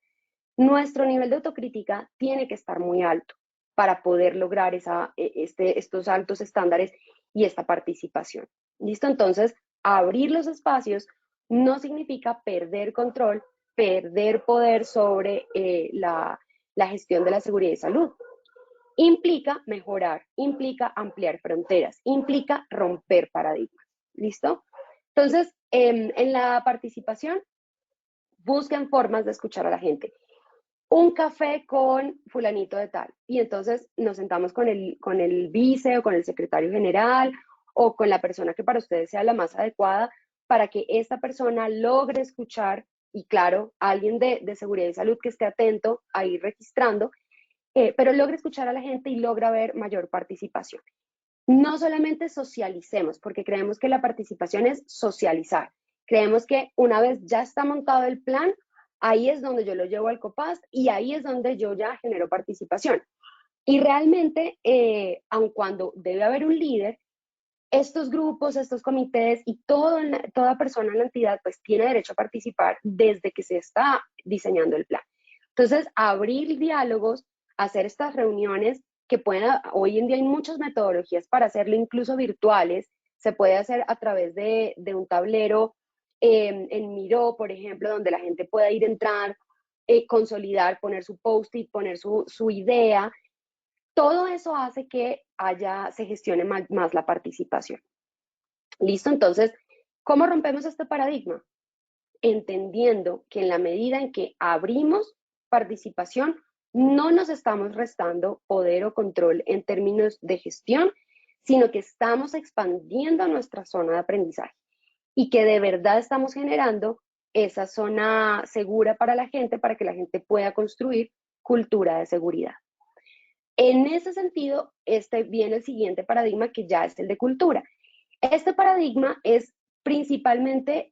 Nuestro nivel de autocrítica tiene que estar muy alto para poder lograr estos altos estándares y esta participación. ¿Listo? Entonces, abrir los espacios no significa perder control, perder poder sobre la gestión de la seguridad y salud. Implica mejorar, implica ampliar fronteras, implica romper paradigmas. ¿Listo? Entonces, en la participación, busquen formas de escuchar a la gente. Un café con fulanito de tal. Y entonces nos sentamos con el vice o con el secretario general o con la persona que para ustedes sea la más adecuada para que esta persona logre escuchar y claro, alguien de seguridad y salud que esté atento a ir registrando, pero logre escuchar a la gente y logra ver mayor participación. No solamente socialicemos, porque creemos que la participación es socializar. Creemos que una vez ya está montado el plan, ahí es donde yo lo llevo al COPAST y ahí es donde yo ya genero participación. Y realmente, aun cuando debe haber un líder, estos grupos, estos comités y toda persona en la entidad pues tiene derecho a participar desde que se está diseñando el plan. Entonces, abrir diálogos, hacer estas reuniones que hoy en día hay muchas metodologías para hacerlo, incluso virtuales, se puede hacer a través de un tablero en Miro, por ejemplo, donde la gente pueda ir a entrar, consolidar, poner su post-it, poner su idea. Todo eso hace que se gestione más la participación. ¿Listo? Entonces, ¿cómo rompemos este paradigma? entendiendo que en la medida en que abrimos participación, no nos estamos restando poder o control en términos de gestión, sino que estamos expandiendo nuestra zona de aprendizaje y que de verdad estamos generando esa zona segura para la gente, para que la gente pueda construir cultura de seguridad. En ese sentido, viene el siguiente paradigma, que ya es el de cultura. Este paradigma es principalmente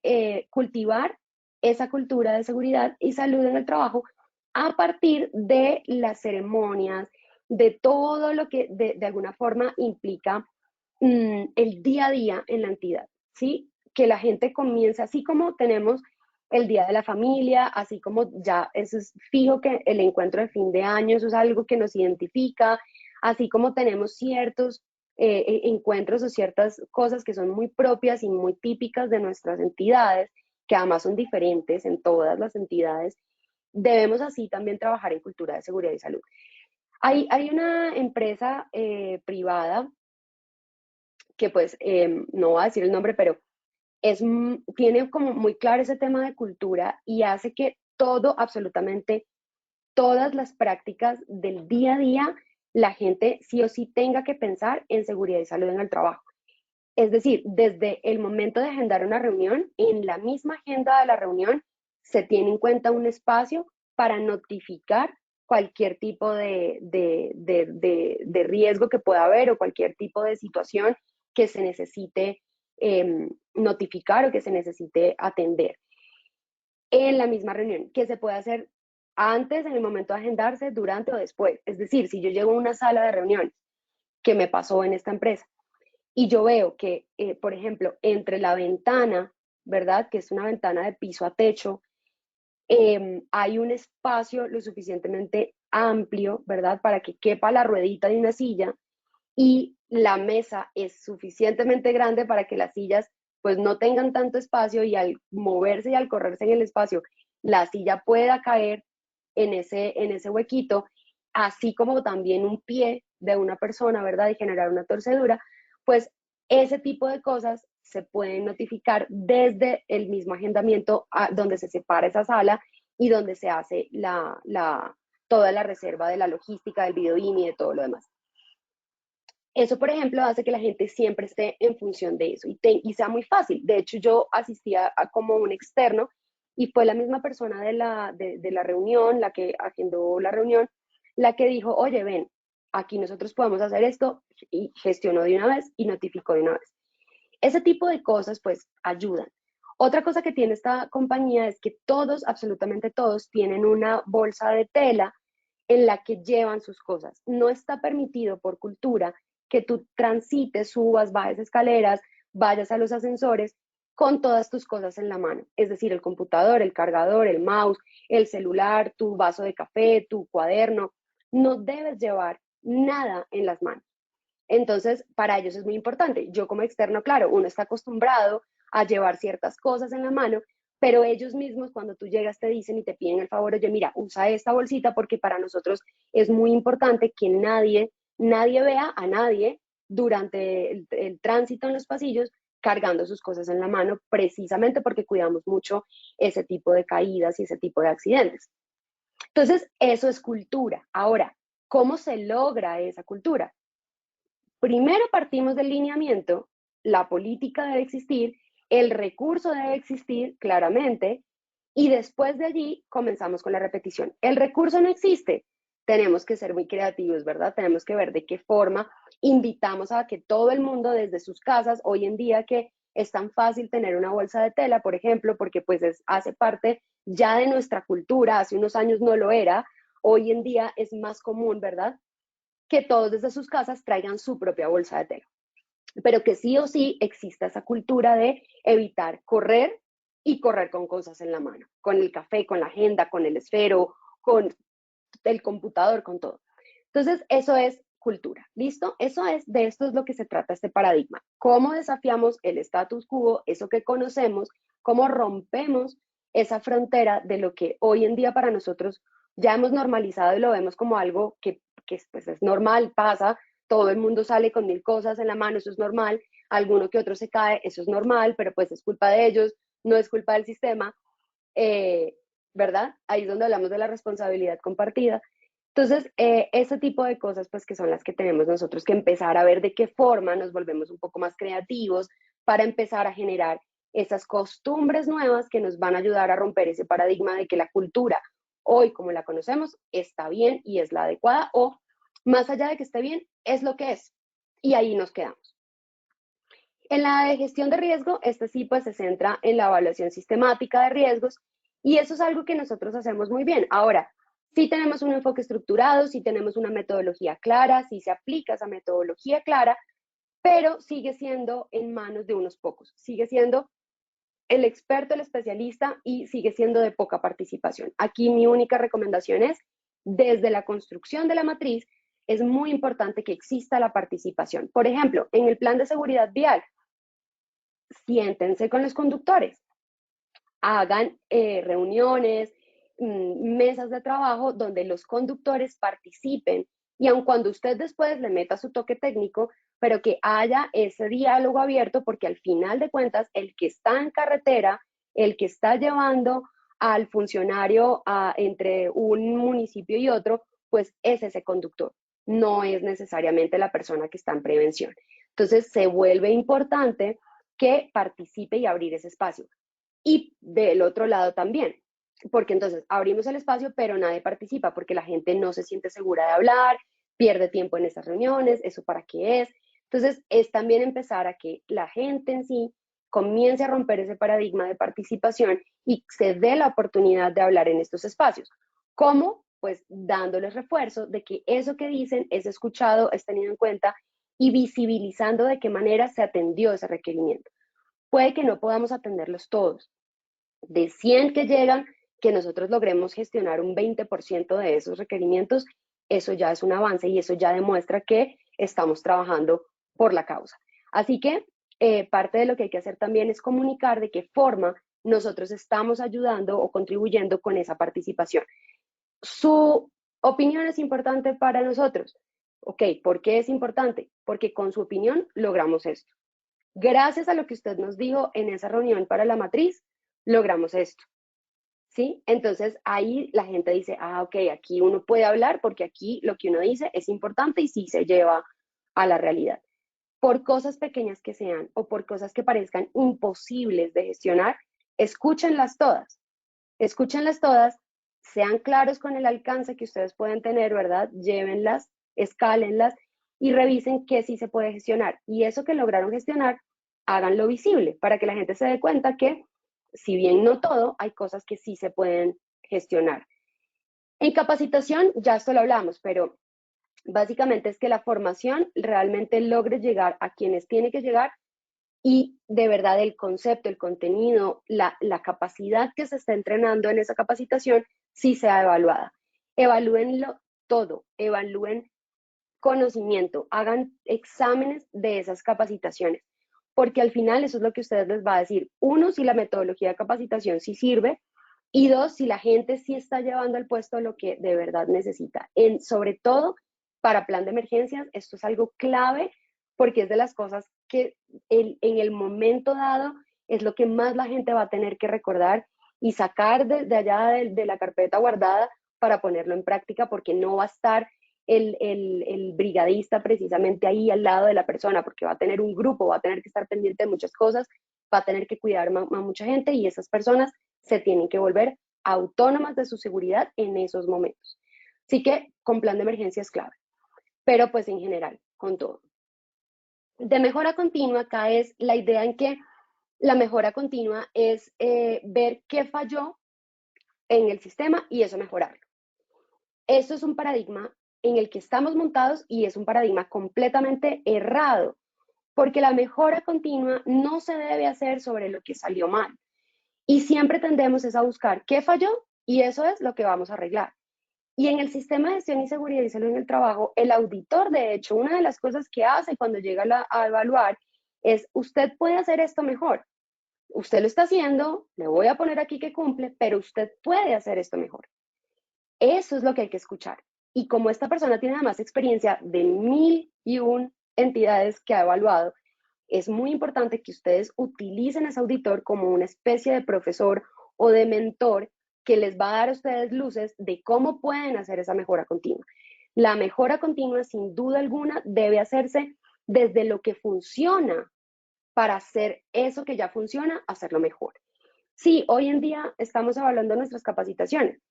cultivar esa cultura de seguridad y salud en el trabajo a partir de las ceremonias, de todo lo que de alguna forma implica el día a día en la entidad, ¿sí? Que la gente comience, así como tenemos el Día de la Familia, así como ya eso es fijo, que el encuentro de fin de año, eso es algo que nos identifica, así como tenemos ciertos encuentros o ciertas cosas que son muy propias y muy típicas de nuestras entidades, que además son diferentes en todas las entidades, debemos así también trabajar en cultura de seguridad y salud. Hay una empresa privada que pues no voy a decir el nombre, pero tiene como muy claro ese tema de cultura y hace que todo, absolutamente todas las prácticas del día a día, la gente sí o sí tenga que pensar en seguridad y salud en el trabajo. Es decir, desde el momento de agendar una reunión, en la misma agenda de la reunión se tiene en cuenta un espacio para notificar cualquier tipo de riesgo que pueda haber o cualquier tipo de situación que se necesite notificar o que se necesite atender en la misma reunión, que se puede hacer antes, en el momento de agendarse, durante o después. Es decir, si yo llego a una sala de reuniones, que me pasó en esta empresa, y yo veo que, por ejemplo, entre la ventana, ¿verdad? Que es una ventana de piso a techo, hay un espacio lo suficientemente amplio, ¿verdad? Para que quepa la ruedita de una silla, y la mesa es suficientemente grande para que las sillas pues no tengan tanto espacio, y al moverse y al correrse en el espacio, la silla pueda caer en ese huequito, así como también un pie de una persona, ¿verdad? Y generar una torcedura, pues ese tipo de cosas se pueden notificar desde el mismo agendamiento donde se separa esa sala y donde se hace toda la reserva de la logística, del video y de todo lo demás. Eso, por ejemplo, hace que la gente siempre esté en función de eso y sea muy fácil. De hecho, yo asistía como un externo y fue la misma persona de la reunión, la que agendó la reunión, la que dijo, oye, ven, aquí nosotros podemos hacer esto, y gestionó de una vez y notificó de una vez. Ese tipo de cosas, pues, ayudan. Otra cosa que tiene esta compañía es que todos, absolutamente todos, tienen una bolsa de tela en la que llevan sus cosas. No está permitido por cultura que tú transites, subas, bajes escaleras, vayas a los ascensores con todas tus cosas en la mano. Es decir, el computador, el cargador, el mouse, el celular, tu vaso de café, tu cuaderno. No debes llevar nada en las manos. Entonces, para ellos es muy importante. Yo como externo, claro, uno está acostumbrado a llevar ciertas cosas en la mano, pero ellos mismos cuando tú llegas te dicen y te piden el favor, oye, mira, usa esta bolsita porque para nosotros es muy importante que nadie vea a nadie durante el tránsito en los pasillos cargando sus cosas en la mano, precisamente porque cuidamos mucho ese tipo de caídas y ese tipo de accidentes. Entonces, eso es cultura. Ahora, ¿cómo se logra esa cultura? Primero partimos del lineamiento, la política debe existir, el recurso debe existir claramente, y después de allí comenzamos con la repetición. El recurso no existe, tenemos que ser muy creativos, ¿verdad? Tenemos que ver de qué forma invitamos a que todo el mundo desde sus casas, hoy en día que es tan fácil tener una bolsa de tela, por ejemplo, porque pues hace parte ya de nuestra cultura, hace unos años no lo era, hoy en día es más común, ¿verdad? Que todos desde sus casas traigan su propia bolsa de tela, pero que sí o sí exista esa cultura de evitar correr y correr con cosas en la mano, con el café, con la agenda, con el esfero, con el computador, con todo. Entonces, eso es cultura, ¿listo? De esto es lo que se trata este paradigma. ¿Cómo desafiamos el status quo, eso que conocemos? ¿Cómo rompemos esa frontera de lo que hoy en día para nosotros ya hemos normalizado y lo vemos como algo que pues es normal, pasa, todo el mundo sale con 1000 cosas en la mano, eso es normal, alguno que otro se cae, eso es normal, pero pues es culpa de ellos, no es culpa del sistema. ¿verdad? Ahí es donde hablamos de la responsabilidad compartida. Entonces, ese tipo de cosas, pues que son las que tenemos nosotros que empezar a ver de qué forma nos volvemos un poco más creativos para empezar a generar esas costumbres nuevas que nos van a ayudar a romper ese paradigma de que la cultura hoy como la conocemos está bien y es la adecuada, o más allá de que esté bien, es lo que es. Y ahí nos quedamos. En la de gestión de riesgo, sí pues se centra en la evaluación sistemática de riesgos y eso es algo que nosotros hacemos muy bien. Ahora, sí tenemos un enfoque estructurado, sí tenemos una metodología clara, sí se aplica esa metodología clara, pero sigue siendo en manos de unos pocos, sigue siendo el experto, el especialista y sigue siendo de poca participación. Aquí mi única recomendación es, desde la construcción de la matriz, es muy importante que exista la participación. Por ejemplo, en el plan de seguridad vial, siéntense con los conductores, hagan reuniones, mesas de trabajo donde los conductores participen y aun cuando usted después le meta su toque técnico, pero que haya ese diálogo abierto porque al final de cuentas el que está en carretera, el que está llevando al funcionario entre un municipio y otro, pues es ese conductor, no es necesariamente la persona que está en prevención. Entonces se vuelve importante que participe y abrir ese espacio. Y del otro lado también, porque entonces abrimos el espacio, pero nadie participa, porque la gente no se siente segura de hablar, pierde tiempo en esas reuniones, ¿eso para qué es? Entonces, es también empezar a que la gente en sí comience a romper ese paradigma de participación y se dé la oportunidad de hablar en estos espacios. ¿Cómo? Pues dándoles refuerzo de que eso que dicen es escuchado, es tenido en cuenta y visibilizando de qué manera se atendió ese requerimiento. Puede que no podamos atenderlos todos. De 100 que llegan, que nosotros logremos gestionar un 20% de esos requerimientos, eso ya es un avance y eso ya demuestra que estamos trabajando por la causa. Así que parte de lo que hay que hacer también es comunicar de qué forma nosotros estamos ayudando o contribuyendo con esa participación. Su opinión es importante para nosotros. Ok, ¿por qué es importante? Porque con su opinión logramos esto. Gracias a lo que usted nos dijo en esa reunión para la matriz, logramos esto. ¿Sí? Entonces ahí la gente dice, ok, aquí uno puede hablar porque aquí lo que uno dice es importante y sí se lleva a la realidad. Por cosas pequeñas que sean o por cosas que parezcan imposibles de gestionar, escúchenlas todas. Escúchenlas todas, sean claros con el alcance que ustedes pueden tener, ¿verdad? Llévenlas, escálenlas y revisen qué sí se puede gestionar. Y eso que lograron gestionar, háganlo visible para que la gente se dé cuenta que, si bien no todo, hay cosas que sí se pueden gestionar. En capacitación, ya esto lo hablamos, pero básicamente es que la formación realmente logre llegar a quienes tiene que llegar y de verdad el concepto, el contenido, la capacidad que se está entrenando en esa capacitación sí sea evaluada. Evalúenlo todo, evalúen conocimiento, hagan exámenes de esas capacitaciones, porque al final eso es lo que ustedes les va a decir. Uno, si la metodología de capacitación sí sirve, y dos, si la gente sí está llevando al puesto lo que de verdad necesita. Sobre todo para plan de emergencias, esto es algo clave porque es de las cosas que en el momento dado es lo que más la gente va a tener que recordar y sacar de allá de la carpeta guardada para ponerlo en práctica, porque no va a estar el brigadista precisamente ahí al lado de la persona, porque va a tener un grupo, va a tener que estar pendiente de muchas cosas, va a tener que cuidar a mucha gente y esas personas se tienen que volver autónomas de su seguridad en esos momentos. Así que con plan de emergencia es clave, pero pues en general, con todo. De mejora continua, acá es la idea en que la mejora continua es ver qué falló en el sistema y eso mejorarlo. Esto es un paradigma en el que estamos montados y es un paradigma completamente errado, porque la mejora continua no se debe hacer sobre lo que salió mal. Y siempre tendemos a buscar qué falló y eso es lo que vamos a arreglar. Y en el sistema de gestión y seguridad y salud en el trabajo, el auditor, de hecho, una de las cosas que hace cuando llega a evaluar es, usted puede hacer esto mejor. Usted lo está haciendo, le voy a poner aquí que cumple, pero usted puede hacer esto mejor. Eso es lo que hay que escuchar. Y como esta persona tiene además experiencia de 1001 entidades que ha evaluado, es muy importante que ustedes utilicen a ese auditor como una especie de profesor o de mentor que les va a dar a ustedes luces de cómo pueden hacer esa mejora continua. La mejora continua, sin duda alguna, debe hacerse desde lo que funciona para hacer eso que ya funciona, hacerlo mejor. Sí, hoy en día estamos evaluando nuestras capacitaciones,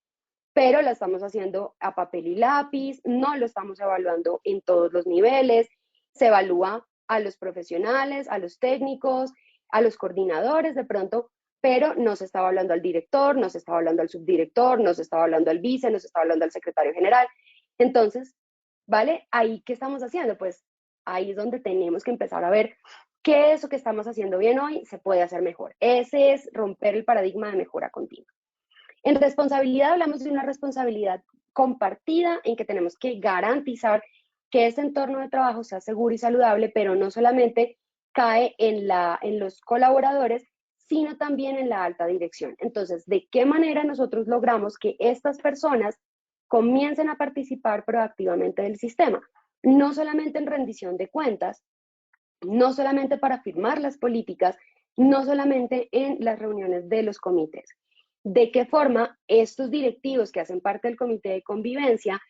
pero la estamos haciendo a papel y lápiz, no lo estamos evaluando en todos los niveles, se evalúa a los profesionales, a los técnicos, a los coordinadores de pronto, pero no se estaba hablando al director, no se estaba hablando al subdirector, no se estaba hablando al vice, no se estaba hablando al secretario general. Entonces, ¿vale? Ahí, ¿qué estamos haciendo? Pues ahí es donde tenemos que empezar a ver qué eso que estamos haciendo bien hoy se puede hacer mejor. Ese es romper el paradigma de mejora continua. En responsabilidad hablamos de una responsabilidad compartida en que tenemos que garantizar que ese entorno de trabajo sea seguro y saludable, pero no solamente cae en los colaboradores, sino también en la alta dirección. Entonces, ¿de qué manera nosotros logramos que estas personas comiencen a participar proactivamente del sistema? No solamente en rendición de cuentas, no solamente para firmar las políticas, no solamente en las reuniones de los comités. ¿De qué forma estos directivos que hacen parte del comité de convivencia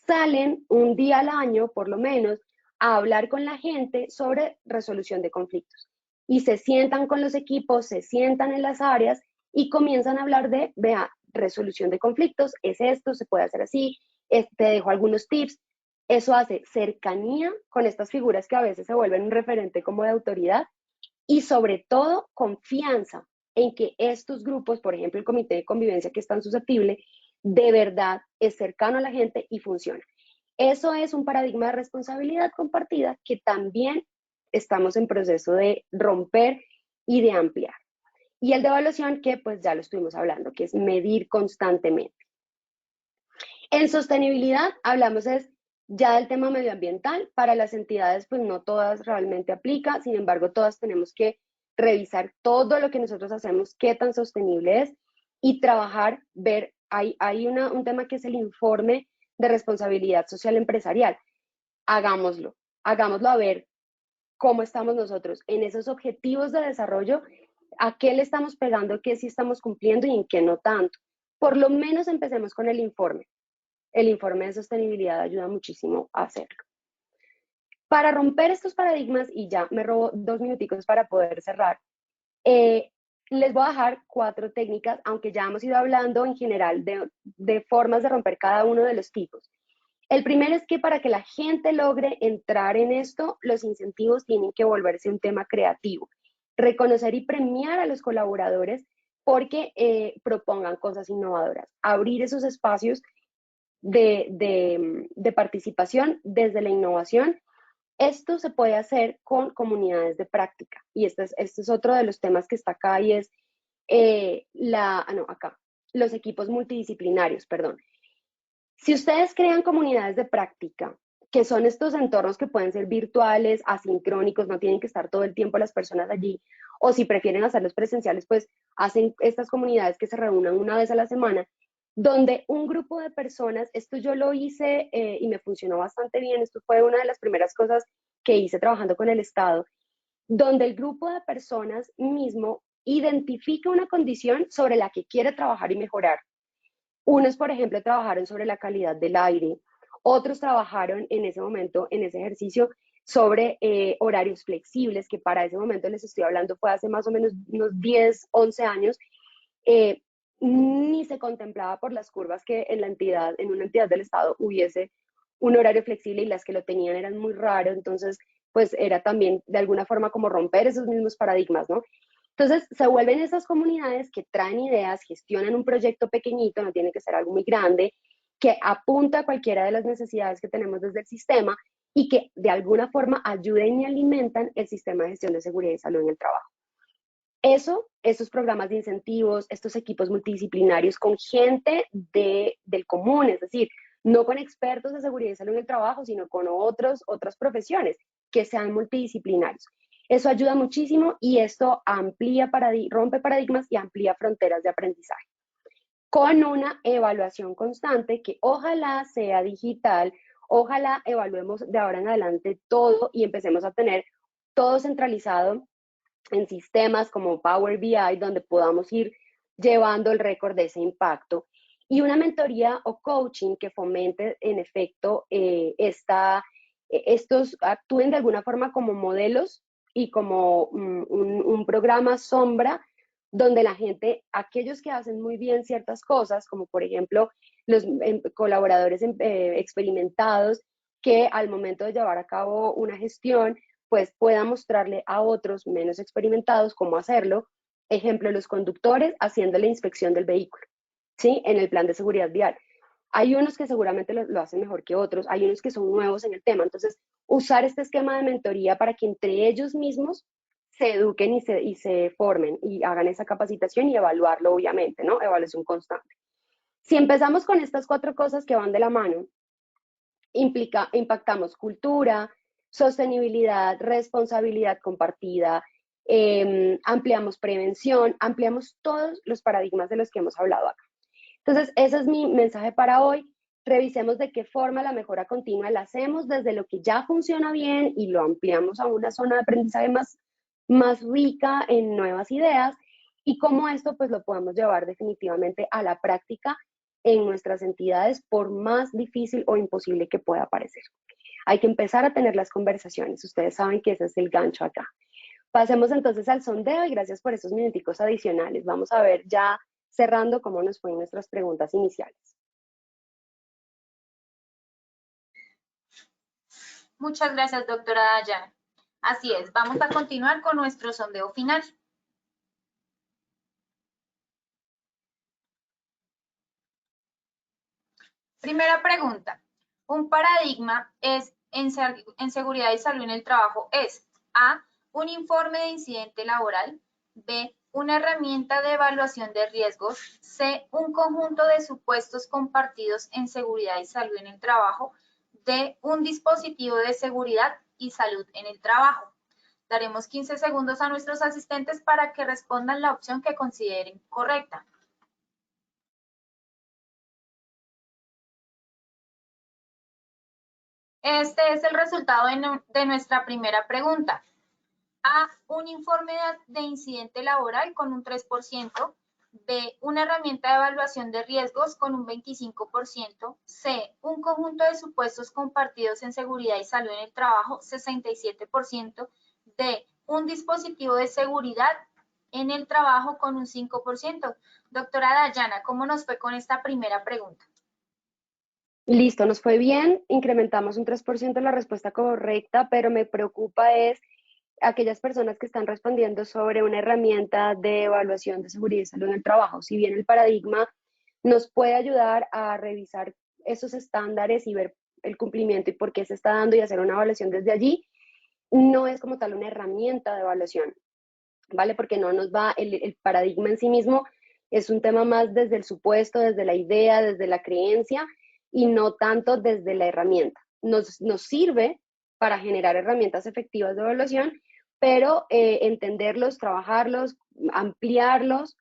salen un día al año, por lo menos, a hablar con la gente sobre resolución de conflictos? Y se sientan con los equipos, se sientan en las áreas y comienzan a hablar de, vea, resolución de conflictos, es esto, se puede hacer así, te dejo algunos tips. Eso hace cercanía con estas figuras que a veces se vuelven un referente como de autoridad y sobre todo confianza en que estos grupos, por ejemplo el comité de convivencia que es tan susceptible, de verdad es cercano a la gente y funciona. Eso es un paradigma de responsabilidad compartida que también estamos en proceso de romper y de ampliar. Y el de evaluación que pues ya lo estuvimos hablando, que es medir constantemente. En sostenibilidad hablamos ya del tema medioambiental. Para las entidades pues no todas realmente aplica, sin embargo todas tenemos que revisar todo lo que nosotros hacemos, qué tan sostenible es y trabajar, ver, hay un tema que es el informe de responsabilidad social empresarial. Hagámoslo a ver cómo estamos nosotros en esos objetivos de desarrollo, a qué le estamos pegando, qué sí estamos cumpliendo y en qué no tanto. Por lo menos empecemos con el informe. El informe de sostenibilidad ayuda muchísimo a hacerlo. Para romper estos paradigmas, y ya me robo 2 minuticos para poder cerrar, les voy a dejar 4 técnicas, aunque ya hemos ido hablando en general de formas de romper cada uno de los tipos. El primero es que para que la gente logre entrar en esto, los incentivos tienen que volverse un tema creativo. Reconocer y premiar a los colaboradores porque propongan cosas innovadoras. Abrir esos espacios de participación desde la innovación. Esto se puede hacer con comunidades de práctica y este es otro de los temas que está acá y es los equipos multidisciplinarios, perdón. Si ustedes crean comunidades de práctica, que son estos entornos que pueden ser virtuales, asincrónicos, no tienen que estar todo el tiempo las personas allí, o si prefieren hacerlos presenciales, pues hacen estas comunidades que se reúnan una vez a la semana, donde un grupo de personas, esto yo lo hice y me funcionó bastante bien, esto fue una de las primeras cosas que hice trabajando con el Estado, donde el grupo de personas mismo identifica una condición sobre la que quiere trabajar y mejorar. Unos, por ejemplo, trabajaron sobre la calidad del aire, otros trabajaron en ese momento, en ese ejercicio, sobre horarios flexibles, que para ese momento les estoy hablando fue hace más o menos unos 10, 11 años, ni se contemplaba por las curvas que en una entidad del Estado hubiese un horario flexible y las que lo tenían eran muy raros, entonces pues era también de alguna forma como romper esos mismos paradigmas, ¿no? Entonces se vuelven esas comunidades que traen ideas, gestionan un proyecto pequeñito, no tiene que ser algo muy grande, que apunta a cualquiera de las necesidades que tenemos desde el sistema y que de alguna forma ayuden y alimentan el sistema de gestión de seguridad y salud en el trabajo. Estos programas de incentivos, estos equipos multidisciplinarios con gente del común, es decir, no con expertos de seguridad y salud en el trabajo, sino con otras profesiones que sean multidisciplinarios. Eso ayuda muchísimo y esto rompe paradigmas y amplía fronteras de aprendizaje. Con una evaluación constante que ojalá sea digital, ojalá evaluemos de ahora en adelante todo y empecemos a tener todo centralizado en sistemas como Power BI, donde podamos ir llevando el récord de ese impacto. Y una mentoría o coaching que fomente, en efecto, estos actúen de alguna forma como modelos y como un programa sombra donde la gente, aquellos que hacen muy bien ciertas cosas, como por ejemplo los colaboradores experimentados, que al momento de llevar a cabo una gestión, pues pueda mostrarle a otros menos experimentados cómo hacerlo. Ejemplo, los conductores haciendo la inspección del vehículo, ¿sí? En el plan de seguridad vial. Hay unos que seguramente lo hacen mejor que otros, hay unos que son nuevos en el tema. Entonces, usar este esquema de mentoría para que entre ellos mismos se eduquen y se formen y hagan esa capacitación y evaluarlo, obviamente, ¿no? Evaluación constante. Si empezamos con estas 4 cosas que van de la mano, impactamos cultura, sostenibilidad, responsabilidad compartida, ampliamos prevención, ampliamos todos los paradigmas de los que hemos hablado acá. Entonces, ese es mi mensaje para hoy. Revisemos de qué forma la mejora continua la hacemos desde lo que ya funciona bien y lo ampliamos a una zona de aprendizaje más rica en nuevas ideas y cómo esto pues lo podemos llevar definitivamente a la práctica en nuestras entidades por más difícil o imposible que pueda parecer. Hay que empezar a tener las conversaciones. Ustedes saben que ese es el gancho acá. Pasemos entonces al sondeo y gracias por estos minuticos adicionales. Vamos a ver ya cerrando cómo nos fueron nuestras preguntas iniciales. Muchas gracias, doctora Dayana. Así es, vamos a continuar con nuestro sondeo final. Primera pregunta. Un paradigma en seguridad y salud en el trabajo es A, un informe de incidente laboral, B, una herramienta de evaluación de riesgos, C, un conjunto de supuestos compartidos en seguridad y salud en el trabajo, D, un dispositivo de seguridad y salud en el trabajo. Daremos 15 segundos a nuestros asistentes para que respondan la opción que consideren correcta. Este es el resultado de nuestra primera pregunta. A, un informe de incidente laboral con un 3%, B, una herramienta de evaluación de riesgos con un 25%, C, un conjunto de supuestos compartidos en seguridad y salud en el trabajo, 67%, D, un dispositivo de seguridad en el trabajo con un 5%. Doctora Dayana, ¿cómo nos fue con esta primera pregunta? Listo, nos fue bien, incrementamos un 3% la respuesta correcta, pero me preocupa es aquellas personas que están respondiendo sobre una herramienta de evaluación de seguridad y salud en el trabajo. Si bien el paradigma nos puede ayudar a revisar esos estándares y ver el cumplimiento y por qué se está dando y hacer una evaluación desde allí, no es como tal una herramienta de evaluación, ¿vale? Porque no nos va, el paradigma en sí mismo es un tema más desde el supuesto, desde la idea, desde la creencia y no tanto desde la herramienta. Nos sirve para generar herramientas efectivas de evaluación, pero entenderlos, trabajarlos, ampliarlos,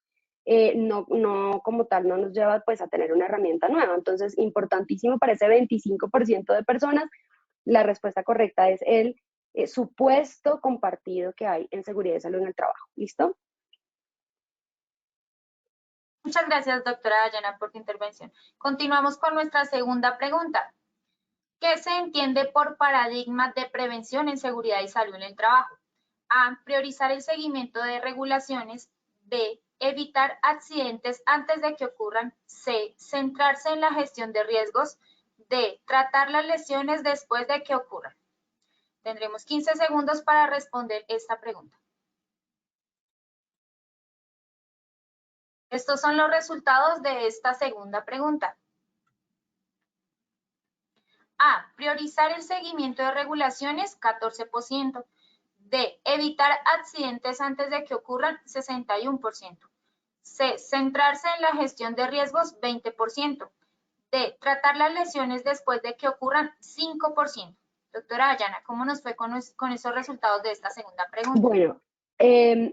no como tal no nos lleva pues a tener una herramienta nueva. Entonces, importantísimo para ese 25% de personas, la respuesta correcta es el supuesto compartido que hay en seguridad y salud en el trabajo. ¿Listo? Muchas gracias, doctora Dayana, por tu intervención. Continuamos con nuestra segunda pregunta. ¿Qué se entiende por paradigma de prevención en seguridad y salud en el trabajo? A, priorizar el seguimiento de regulaciones. B, evitar accidentes antes de que ocurran. C, centrarse en la gestión de riesgos. D, tratar las lesiones después de que ocurran. Tendremos 15 segundos para responder esta pregunta. Estos son los resultados de esta segunda pregunta. A, priorizar el seguimiento de regulaciones, 14%. D, evitar accidentes antes de que ocurran, 61%. C, centrarse en la gestión de riesgos, 20%. D, tratar las lesiones después de que ocurran, 5%. Doctora Dayana, ¿cómo nos fue con esos resultados de esta segunda pregunta? Bueno,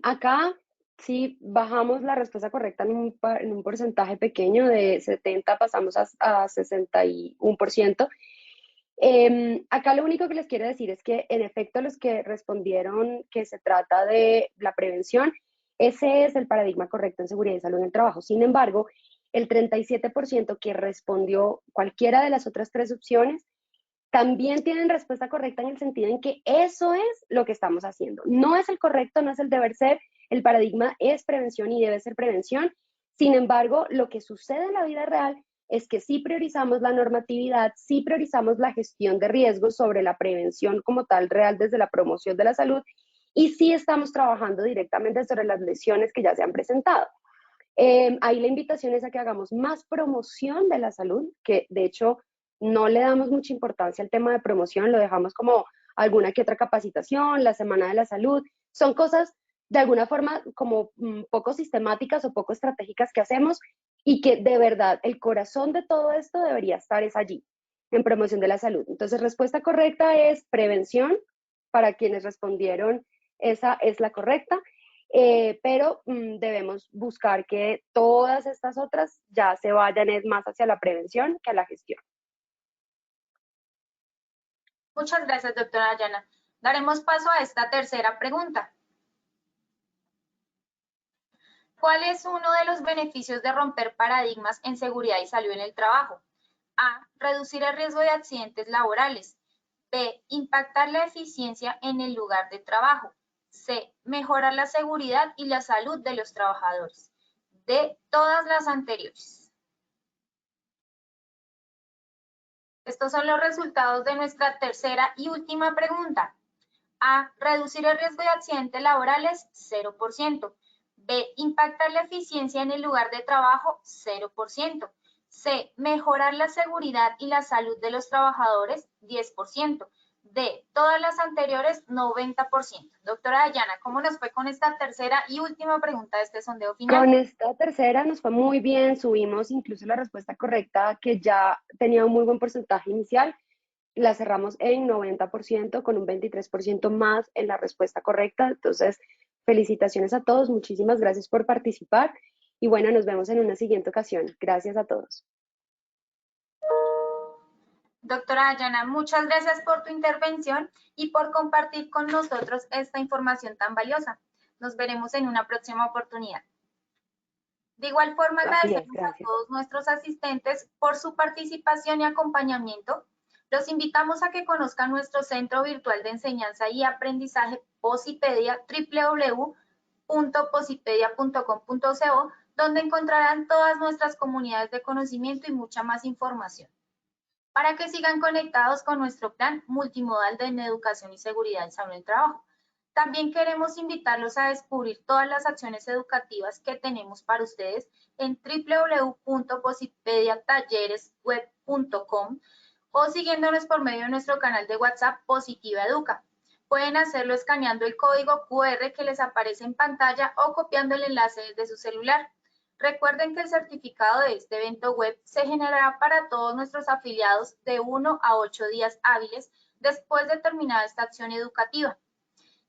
acá sí bajamos la respuesta correcta en un porcentaje pequeño de 70, pasamos a 61%. Acá lo único que les quiero decir es que en efecto los que respondieron que se trata de la prevención Ese es el paradigma correcto en seguridad y salud en el trabajo. Sin embargo, el 37% que respondió cualquiera de las otras 3 opciones también tienen respuesta correcta en el sentido en que eso es lo que estamos haciendo. No es el correcto, no es el deber ser, el paradigma es prevención y debe ser prevención. Sin embargo, lo que sucede en la vida real es que sí priorizamos la normatividad, sí priorizamos la gestión de riesgos sobre la prevención como tal real desde la promoción de la salud y sí estamos trabajando directamente sobre las lesiones que ya se han presentado. Ahí la invitación es a que hagamos más promoción de la salud, que de hecho no le damos mucha importancia al tema de promoción, lo dejamos como alguna que otra capacitación, la semana de la salud, son cosas de alguna forma como poco sistemáticas o poco estratégicas que hacemos y que de verdad el corazón de todo esto debería estar es allí, en promoción de la salud. Entonces, respuesta correcta es prevención, para quienes respondieron, esa es la correcta. Pero debemos buscar que todas estas otras ya se vayan más hacia la prevención que a la gestión. Muchas gracias, doctora Dayana. Daremos paso a esta tercera pregunta. ¿Cuál es uno de los beneficios de romper paradigmas en seguridad y salud en el trabajo? A. Reducir el riesgo de accidentes laborales. B. Impactar la eficiencia en el lugar de trabajo. C. Mejorar la seguridad y la salud de los trabajadores. D. Todas las anteriores. Estos son los resultados de nuestra tercera y última pregunta. A. Reducir el riesgo de accidentes laborales, 0%. B. Impactar la eficiencia en el lugar de trabajo, 0%. C. Mejorar la seguridad y la salud de los trabajadores, 10%. D. Todas las anteriores, 90%. Doctora Dayana, ¿cómo nos fue con esta tercera y última pregunta de este sondeo final? Con esta tercera nos fue muy bien, subimos incluso la respuesta correcta que ya tenía un muy buen porcentaje inicial, la cerramos en 90% con un 23% más en la respuesta correcta. Entonces, felicitaciones a todos, muchísimas gracias por participar y bueno, nos vemos en una siguiente ocasión. Gracias a todos. Doctora Dayana, muchas gracias por tu intervención y por compartir con nosotros esta información tan valiosa. Nos veremos en una próxima oportunidad. De igual forma, agradecemos a todos nuestros asistentes por su participación y acompañamiento. Los invitamos a que conozcan nuestro Centro Virtual de Enseñanza y Aprendizaje Posipedia, www.posipedia.com.co, donde encontrarán todas nuestras comunidades de conocimiento y mucha más información, para que sigan conectados con nuestro plan multimodal de educación y seguridad y salud en el trabajo. También queremos invitarlos a descubrir todas las acciones educativas que tenemos para ustedes en www.posipediatalleresweb.com o siguiéndonos por medio de nuestro canal de WhatsApp Positiva Educa. Pueden hacerlo escaneando el código QR que les aparece en pantalla o copiando el enlace desde su celular. Recuerden que el certificado de este evento web se generará para todos nuestros afiliados de 1 a 8 días hábiles después de terminada esta acción educativa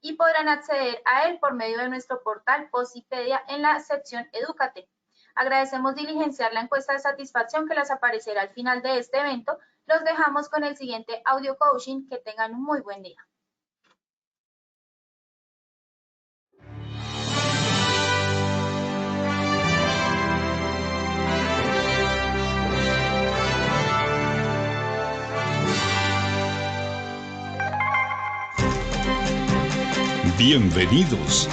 y podrán acceder a él por medio de nuestro portal Posipedia en la sección Edúcate. Agradecemos diligenciar la encuesta de satisfacción que les aparecerá al final de este evento. Los dejamos con el siguiente audio coaching. Que tengan un muy buen día. Bienvenidos.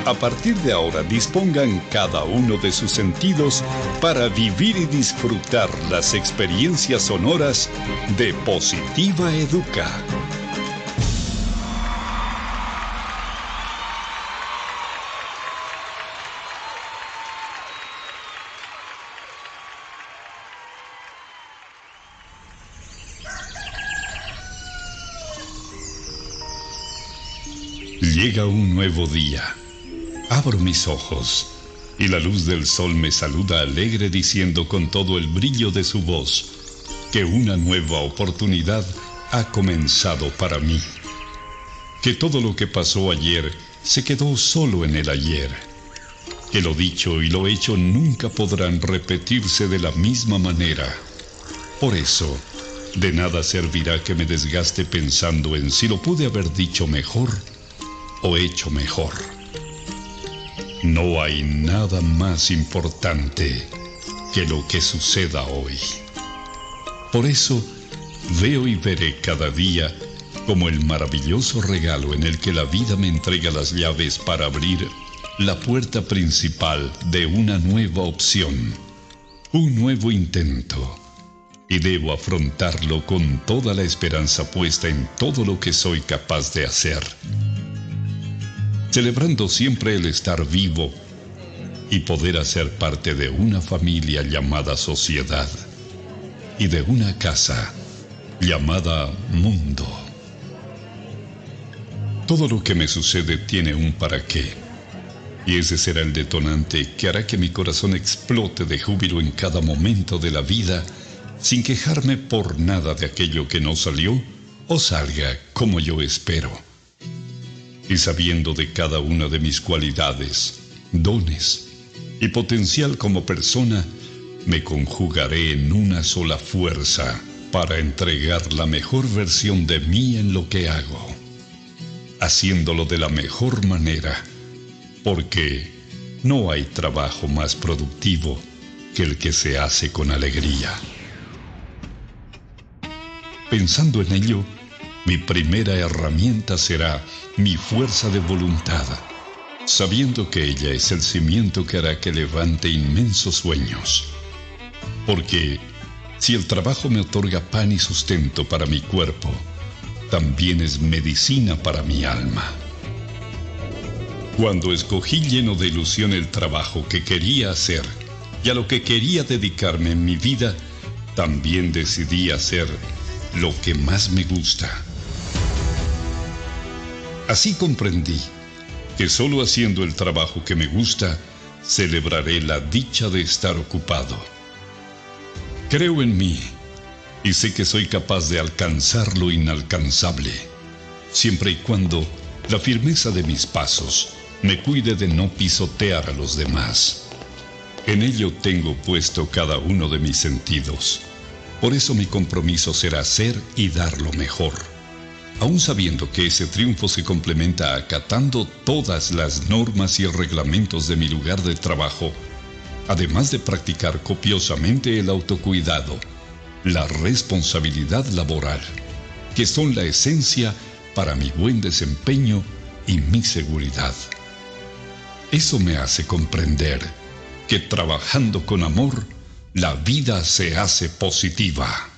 A partir de ahora dispongan cada uno de sus sentidos para vivir y disfrutar las experiencias sonoras de Positiva Educa. Llega un nuevo día. Abro mis ojos y la luz del sol me saluda alegre diciendo con todo el brillo de su voz que una nueva oportunidad ha comenzado para mí. Que todo lo que pasó ayer se quedó solo en el ayer. Que lo dicho y lo hecho nunca podrán repetirse de la misma manera. Por eso, de nada servirá que me desgaste pensando en si lo pude haber dicho mejor o hecho mejor. No hay nada más importante que lo que suceda hoy. Por eso, veo y veré cada día como el maravilloso regalo en el que la vida me entrega las llaves para abrir la puerta principal de una nueva opción, un nuevo intento, y debo afrontarlo con toda la esperanza puesta en todo lo que soy capaz de hacer, celebrando siempre el estar vivo y poder hacer parte de una familia llamada sociedad y de una casa llamada mundo. Todo lo que me sucede tiene un para qué, y ese será el detonante que hará que mi corazón explote de júbilo en cada momento de la vida, sin quejarme por nada de aquello que no salió o salga como yo espero. Y sabiendo de cada una de mis cualidades, dones y potencial como persona, me conjugaré en una sola fuerza para entregar la mejor versión de mí en lo que hago, haciéndolo de la mejor manera, porque no hay trabajo más productivo que el que se hace con alegría. Pensando en ello, mi primera herramienta será mi fuerza de voluntad, sabiendo que ella es el cimiento que hará que levante inmensos sueños. Porque si el trabajo me otorga pan y sustento para mi cuerpo, también es medicina para mi alma. Cuando escogí lleno de ilusión el trabajo que quería hacer y a lo que quería dedicarme en mi vida, también decidí hacer lo que más me gusta. Así comprendí que solo haciendo el trabajo que me gusta, celebraré la dicha de estar ocupado. Creo en mí y sé que soy capaz de alcanzar lo inalcanzable, siempre y cuando la firmeza de mis pasos me cuide de no pisotear a los demás. En ello tengo puesto cada uno de mis sentidos. Por eso mi compromiso será hacer y dar lo mejor, aun sabiendo que ese triunfo se complementa acatando todas las normas y reglamentos de mi lugar de trabajo, además de practicar copiosamente el autocuidado, la responsabilidad laboral, que son la esencia para mi buen desempeño y mi seguridad. Eso me hace comprender que trabajando con amor, la vida se hace positiva.